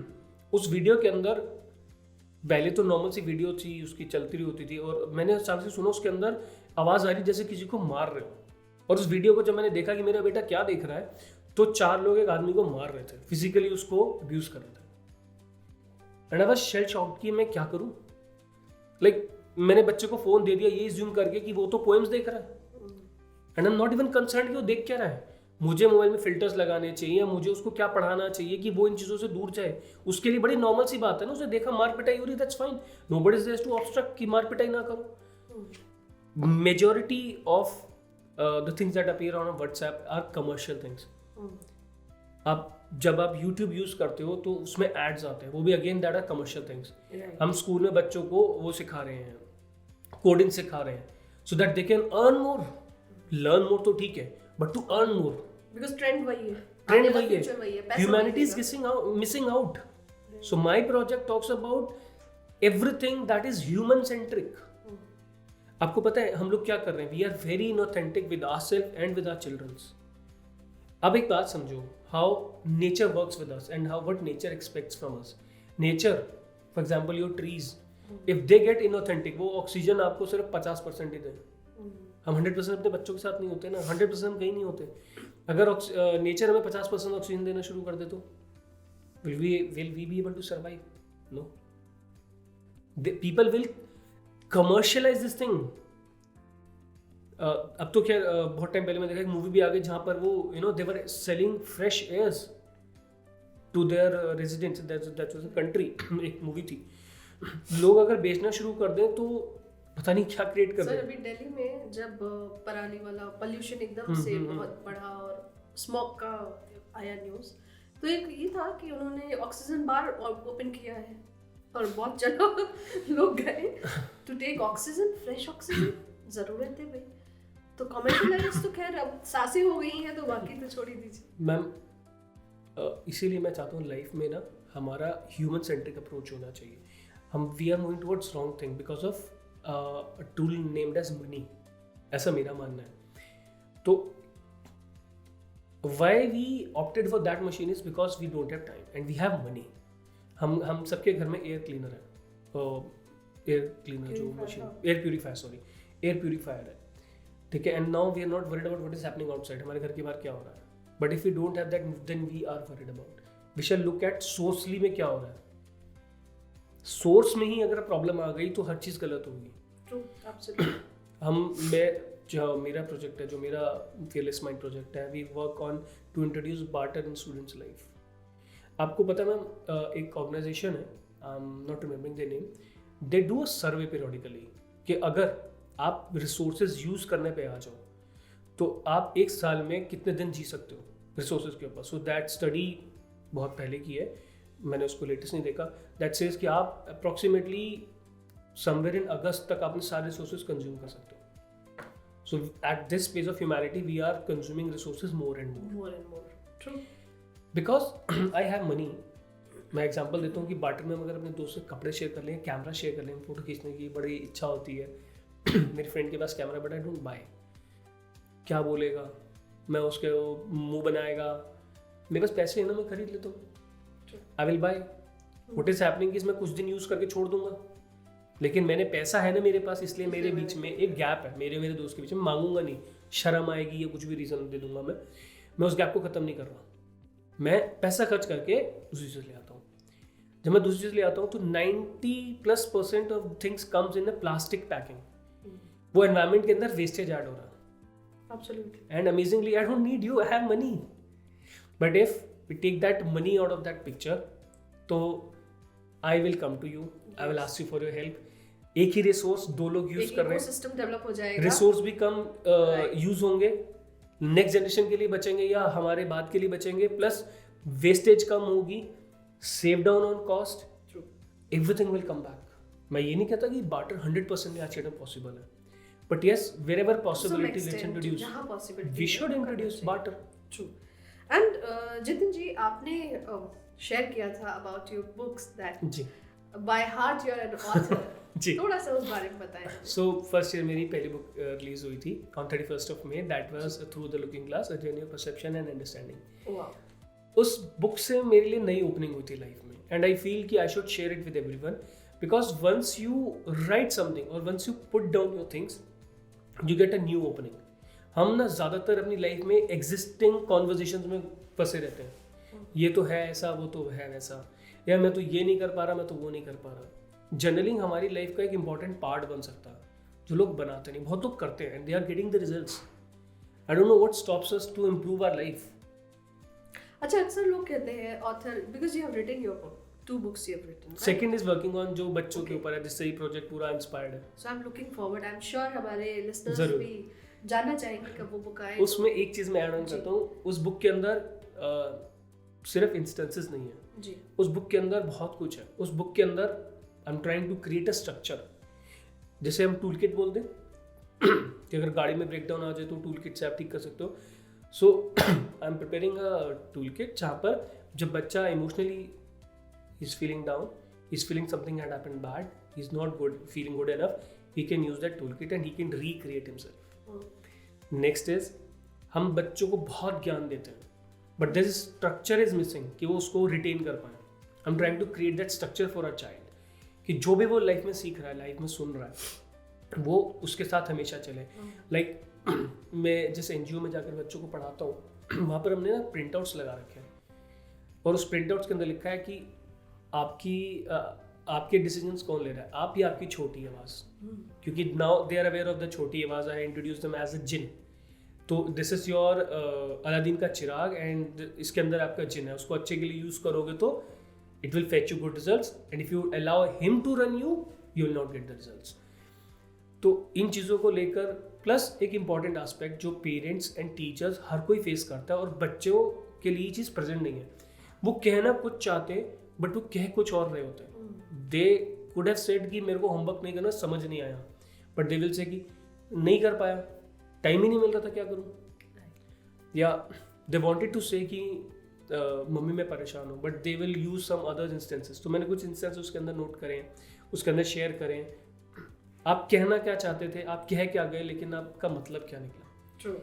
उस वीडियो के अंदर पहले तो नॉर्मल सी वीडियो थी, उसकी चलती रही होती थी, और मैंने अचानक से सुना उसके अंदर आवाज़ आ रही जैसे किसी को मार रहे हो। और उस वीडियो को जब मैंने देखा कि मेरा बेटा क्या देख रहा है, तो 4 लोग एक आदमी को मार रहे थे, फिजिकली उसको अब्यूज कर रहे थे। And I was shell shocked कि मैं क्या करूं। लाइक मैंने बच्चे को फोन दे दिया ये ज्यूम करके कि वो तो पोएम्स देख रहा है and I am not even concerned कि वो देख क्या रहा है। मुझे मोबाइल में फिल्टर्स लगाने चाहिए, मुझे उसको क्या पढ़ाना चाहिए कि वो इन चीज़ों से दूर जाए। उसके लिए बड़ी नॉर्मल सी बात है ना, उसने देखा मार पिटाई हो रही, that's fine, nobody is there to obstruct कि मार पिटाई ना करो। Majority of the things that appear on WhatsApp are commercial things. जब आप YouTube यूज करते हो तो उसमें एड्स आते हैं, वो भी again that are commercial things. हम स्कूल में बच्चों को वो सिखा रहे हैं, कोडिंग सिखा रहे हैं, so that they can earn more. Learn more तो ठीक है, but to earn more, because trend वही है, humanity is missing out. So my project talks about everything that is human centric. आपको पता है हम लोग क्या कर रहे हैं, we are very inauthentic with ourself and with our childrens. अब एक बात समझो, how nature works with us and how what nature aspects from us. Nature for example your trees, if they get inauthentic, वो oxygen आपको सिर्फ 50% ही दें। हम 100% अपने बच्चों के साथ नहीं होते ना, 100% कहीं नहीं होते। अगर नेचर हमें 50% ऑक्सीजन देना शुरू कर दे तो will we be able to survive? No, people will commercialise this thing. अब तो क्या बहुत टाइम पहले मैं देखा एक मूवी भी आ गई जहाँ पर वो they were selling fresh airs to their residents, that was a country. एक मूवी थी। लोग अगर बेचना शुरू कर दें तो पता नहीं क्या क्रिएट कर दें। सर अभी दिल्ली में जब पराली वाला पोल्यूशन एकदम से बहुत बढ़ा और स्मोक का आया न्यूज़, तो एक ये था कि उन्होंने ऑक्सीजन बार ओपन किया है और बहुत जगह लोग गए to take oxygen, fresh oxygen, ज़रूरत है भाई। तो कमर्शियलाइज तो खैर अब सांसें हो गई हैं, तो बाकी तो छोड़ ही दीजिए। मैम इसीलिए मैं चाहता हूँ लाइफ में ना हमारा ह्यूमन सेंट्रिक अप्रोच होना चाहिए। हम we are moving towards wrong thing because of a tool named as money, ऐसा मेरा मानना है। तो why we opted for that machine is because we don't have time and we have money. हम सबके घर में एयर क्लीनर है, एयर क्लीनर जो machine, air purifier, sorry air purifier है, ठीक है। And now we are not worried about what is happening outside, हमारे घर के बाहर क्या हो रहा है। But if we don't have that then we are worried about. We shall look at सोर्सली में क्या हो रहा है। सोर्स में ही अगर प्रॉब्लम आ गई तो हर चीज़ गलत होगी। True, absolutely. मैं जो मेरा प्रोजेक्ट है, जो मेरा fearless mind प्रोजेक्ट है, we work on to introduce barter in students life. आपको पता है मैम, एक ऑर्गेनाइजेशन है, I am not remembering the name, they do a survey periodically कि अगर आप रिसोर्सेज यूज करने पे आ जाओ तो आप एक साल में कितने दिन जी सकते हो रिसोर्सेज के ऊपर। सो दैट स्टडी बहुत पहले की है, मैंने उसको लेटेस्ट नहीं देखा। दैट सेज कि आप अप्रॉक्सीमेटली समवेयर इन अगस्त तक अपने सारे रिसोर्सेज कंज्यूम कर सकते हो। So at this page of humanity we are consuming resources more and more. True, because I have money. मैं एग्जांपल देता हूँ कि बार्टर में हम अगर अपने दोस्त से कपड़े शेयर कर लें, कैमरा शेयर कर लें, फोटो खींचने की बड़ी इच्छा होती है मेरी फ्रेंड के पास camera but I don't buy. क्या बोलेगा, मैं उसके मुंह बनाएगा, मेरे पास पैसे है ना, मैं खरीद लेता हूँ, I will buy. What is happening is मैं कुछ दिन यूज करके छोड़ दूंगा, लेकिन मैंने पैसा है ना मेरे पास, इसलिए मेरे बीच में एक गैप है, मेरे दोस्त के बीच में। मांगूंगा नहीं, शर्म आएगी या कुछ भी रीजन दे दूंगा मैं उस गैप को खत्म नहीं कर रहा। मैं पैसा खर्च करके दूसरी चीज ले आता हूँ। जब मैं दूसरी चीज ले आता हूँ तो 90+% of things comes in a plastic packing. वो एनवायरमेंट के अंदर वेस्टेज ऐड हो रहा है। Absolutely. And amazingly, I don't need you, I have money. But if we take that money out of that picture, तो I will come to you, I will ask you for your help. एक ही resource दो लोग use कर रहे हैं, system develop हो जाएगा, resource भी कम यूज होंगे, नेक्स्ट जनरेशन के लिए बचेंगे या हमारे बाद के लिए बचेंगे, प्लस वेस्टेज कम होगी, save down on cost, everything will come back. मैं ये नहीं कहता कि बार्टर 100% आज के टाइम पॉसिबल है, but yes, wherever possibility, let's introduce. We should introduce barter. True. And Jitin ji, आपने शेयर किया था about your books that ji by heart you're an author. जी थोड़ा सा उस बारे में बताएं। So first year मेरी पहली बुक रिलीज हुई थी on 31st of May. That was Through the Looking Glass, A Journey of Perception and Understanding. Wow. उस बुक से मेरे लिए नई ओपनिंग हुई थी लाइफ में, एंड आई फील कि I should share it with everyone because once you write something और once you put down your things you get a new opening. हम ना ज़्यादातर अपनी लाइफ में एग्जिस्टिंग कॉन्वर्जेशंस में फंसे रहते हैं, ये तो है ऐसा, वो तो है वैसा, या मैं तो ये नहीं कर पा रहा, मैं तो वो नहीं कर पा रहा। जर्नलिंग हमारी लाइफ का एक इंपॉर्टेंट पार्ट बन सकता है, जो लोग बनाते नहीं, बहुत लोग करते हैं and they are getting the results. I don't know what stops us to improve our life. अच्छा, अक्सर लोग कहते हैं author because you have written your book, 2 books you have written, right? Second is working on, जो बच्चों के ऊपर है, जिससे ये प्रोजेक्ट पूरा इंस्पायर्ड है। So I'm looking forward. I'm sure हमारे listeners जरूर भी जानना चाहेंगे कब वो बुक आए। उसमें एक चीज मैं ऐड ऑन करता हूँ, उस बुक के अंदर सिर्फ इंस्टेंसेस नहीं है जी, उस बुक के अंदर बहुत कुछ है। उस बुक के अंदर I am trying to create a structure, जैसे हम टूल किट बोलते हैं कि अगर गाड़ी में ब्रेक डाउन आ जाए तो टूल किट से आप ठीक कर सकते हो। So I am preparing a tool kit जहाँ पर जब बच्चा emotionally is feeling down, he's feeling something had happened bad, he's not good, feeling good enough, he can use that toolkit and he can recreate himself. Next is हम बच्चों को बहुत ज्ञान देते हैं but this structure is missing कि वो उसको retain कर पाए। I'm trying to create that structure for a child कि जो भी वो लाइफ में सीख रहा है, लाइफ में सुन रहा है, वो उसके साथ हमेशा चले। लाइक मैं जैसे NGO में जाकर बच्चों को पढ़ाता हूँ, वहाँ पर हमने ना प्रिंट आउट्स लगा रखे हैं और उस प्रिंट आउट्स के अंदर लिखा है कि आपके डिसीजंस कौन ले रहा है, आप या आपकी छोटी आवाज़। क्योंकि now they are aware of the छोटी आवाज़, I introduce them as a genie. तो दिस इज़ योर अलादीन का चिराग एंड इसके अंदर आपका जिन है, उसको अच्छे के लिए यूज़ करोगे तो it will fetch you good results and if you allow him to run you will not get the results. तो इन चीज़ों को लेकर प्लस एक इम्पॉर्टेंट आस्पेक्ट जो पेरेंट्स एंड टीचर्स हर कोई फेस करता है और बच्चों के लिए ये चीज़ प्रेजेंट नहीं है। वो कहना कुछ चाहते बट वो कह कुछ और रहे होते हैं. दे कुड हैव सेड कि मेरे को होमवर्क नहीं करना, समझ नहीं आया, बट दे विल से कि नहीं कर पाया, टाइम ही नहीं मिल रहा था, क्या करूँ. या दे वांटेड टू से कि मम्मी मैं परेशान हूँ, but they will use some other instances. तो मैंने कुछ इंस्टेंसेस उसके अंदर नोट करें, उसके अंदर शेयर करें. आप कहना क्या चाहते थे, आप कह क्या गए, लेकिन आपका मतलब क्या निकला. True.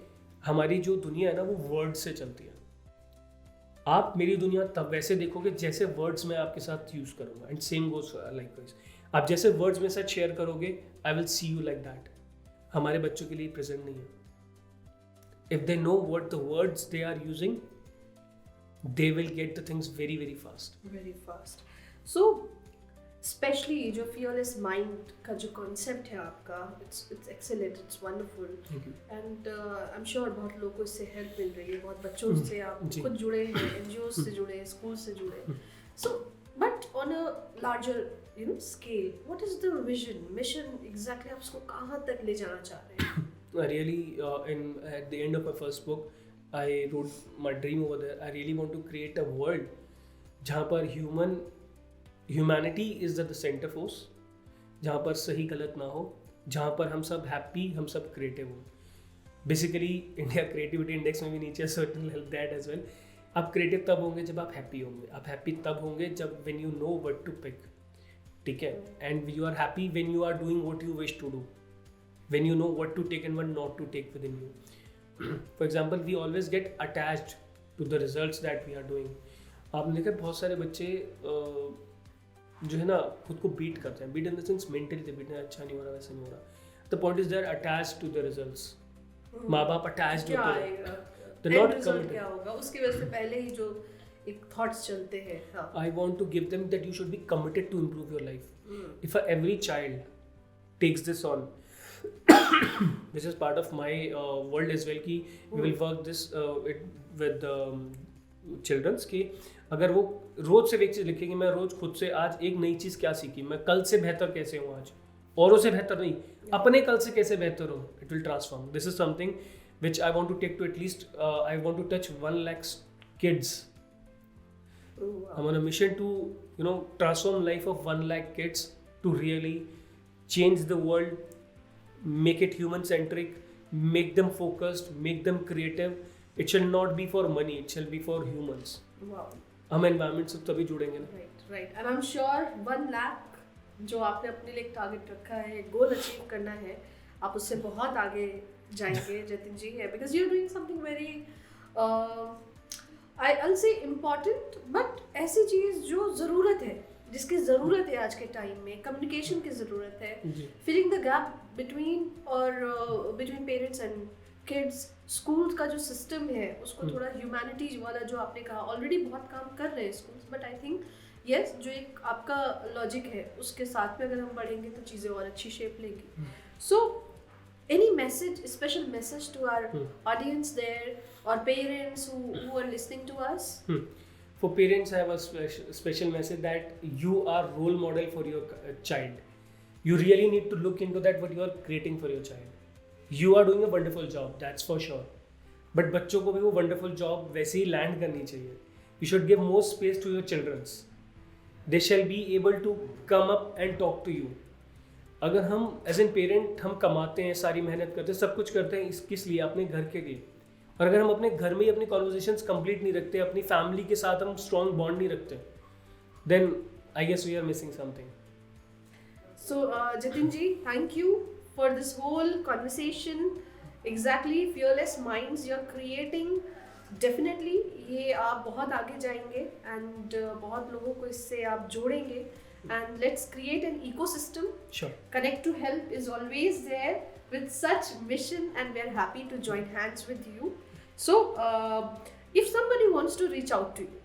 हमारी जो दुनिया है ना वो वर्ड से चलती है. आप मेरी दुनिया तब वैसे देखोगे जैसे वर्ड्स मैं आपके साथ यूज करूंगा, एंड सेम गोज लाइकवाइज. आप जैसे वर्ड्स में साथ शेयर करोगे, I will see you like that. हमारे बच्चों के लिए प्रेजेंट नहीं है. If they know what the words they are using, they will get the things very very fast. Very fast. So especially जो fearless mind का जो concept है आपका, it's excellent, it's wonderful. Thank you. And I'm sure बहुत लोगों को इससे help मिल रही है, बहुत बच्चों से आप खुद जुड़े हैं, NGOs से जुड़े हैं, schools से जुड़े हैं. So but on a larger scale, what is the vision, mission exactly, आप उसको कहाँ तक ले जाना चाह रहे हैं? Really, at the end of my first book, I wrote my dream over there. I really want to create a world जहाँ पर humanity is at the center force, जहाँ पर सही गलत ना हो, जहाँ पर हम सब happy, हम सब creative हो. Basically, India Creativity Index में भी नीचे so it will help that as well. आप creative तब होंगे जब आप happy होंगे. आप happy तब होंगे जब when you know what to pick. ठीक है? And you are happy when you are doing what you wish to do. When you know what to take and what not to take within you. For example, we always get attached to the results that we are doing. आपने देखा बहुत सारे बच्चे जो है ना खुद को बीट करते हैं. Beat in the sense mentally beat, अच्छा नहीं हो रहा, वैसा नहीं हो रहा. The point is they are attached to the results. माँ बाप अटैच्ड होते हैं. They not committed. क्या होगा उसकी वजह से पहले ही जो एक थॉट्स चलते हैं. I want to give them that you should be committed to improve your life. If every child takes this on, this is part of my world as well, कि we will work this with children's, कि अगर वो रोज से एक चीज़ लिखेंगे, मैं रोज खुद से आज एक नई चीज़ क्या सीखी, मैं कल से बेहतर कैसे हूँ, आज औरों से बेहतर नहीं, अपने कल से कैसे बेहतर हो. It will transform. This is something which I want to take to at least I want to touch 1 lakh kids. I'm on a mission to transform life of 1 lakh kids, to really change the world, make it human centric, make them focused, make them creative. It shall not be for money, it shall be for humans. Wow. हम environment से तभी जुड़ेंगे ना. Right. And I'm sure 1 lakh जो आपने अपने लिए target रखा है, गोल अचीव करना है, आप उससे बहुत आगे जाएंगे जतिन जी है, because you're doing something very I'll say important, but ऐसी चीज़ जो ज़रूरत है, जिसकी ज़रूरत है आज के टाइम में. कम्युनिकेशन की ज़रूरत है, filling the gap between parents and kids. School का जो सिस्टम है उसको थोड़ा ह्यूमैनिटी वाला जो आपने कहा, ऑलरेडी बहुत काम कर रहे हैं schools, but I think yes जो एक आपका लॉजिक है उसके साथ में अगर हम बढ़ेंगे तो चीज़ें और अच्छी शेप लेंगी. सो any message, special message to our audience there, or parents who are listening to us? For parents, I have a special message that you are role model for your child. You really need to look into that what you are creating for your child. You are doing a wonderful job, that's for sure. But बच्चों को भी वो wonderful job वैसे ही land करनी चाहिए. You should give more space to your children. They shall be able to come up and talk to you. अगर हम as an parent हम कमाते हैं, सारी मेहनत करते हैं, सब कुछ करते हैं किस लिए, अपने घर के लिए. और अगर हम अपने घर में ही अपनी कॉन्वर्सेशंस कंप्लीट नहीं रखते, अपनी फैमिली के साथ हम स्ट्रॉन्ग बॉन्ड नहीं रखते, then I guess we are missing something. So Jatin ji, thank you for this whole conversation. Exactly, fearless minds you are creating. Definitely ये आप बहुत आगे जाएंगे एंड बहुत लोगों को इससे आप जोड़ेंगे. And let's create an ecosystem. Sure. Connect to Help is always there with such mission, and we're happy to join hands with you. So, if somebody wants to reach out to you,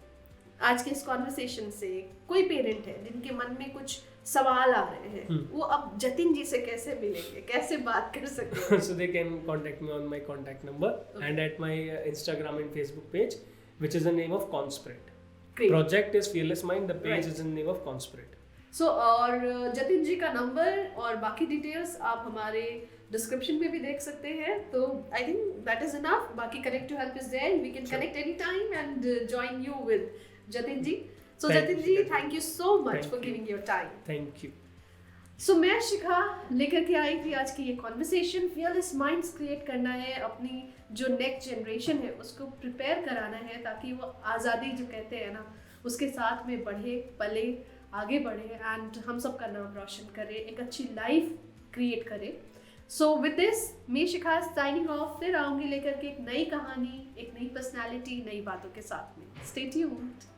आज के इस conversation से कोई parent है जिनके मन में कुछ सवाल आ रहे हैं, वो अब जतिन जी से कैसे मिलेंगे, कैसे बात कर सकते हैं? So they can contact me on my contact number and at my Instagram and Facebook page, which is the name of Conspirit. Great. Project is Fearless Mind. The page is in the name of Conspirit. सो और जतिन जी का number और बाकी details आप हमारे description में भी देख सकते हैं. तो I think that is enough. बाकी connect to help is there. We can connect any time and join you with Jatin ji. So Thank Jatin you, ji, Shikha. Thank you so much Thank for you. Giving your time. Thank you. So मैं शिखा लेकर के आई थी आज की ये conversation. Fearless minds create करना है, अपनी जो नेक्स्ट जनरेशन है उसको प्रिपेयर कराना है ताकि वो आज़ादी जो कहते हैं ना उसके साथ में बढ़े, पले, आगे बढ़े एंड हम सब का नाम रोशन करे, एक अच्छी लाइफ क्रिएट करे। सो विद दिस मैं शिखा साइनिंग ऑफ, फिर आऊँगी लेकर के एक नई कहानी, एक नई पर्सनैलिटी, नई बातों के साथ में। Stay tuned.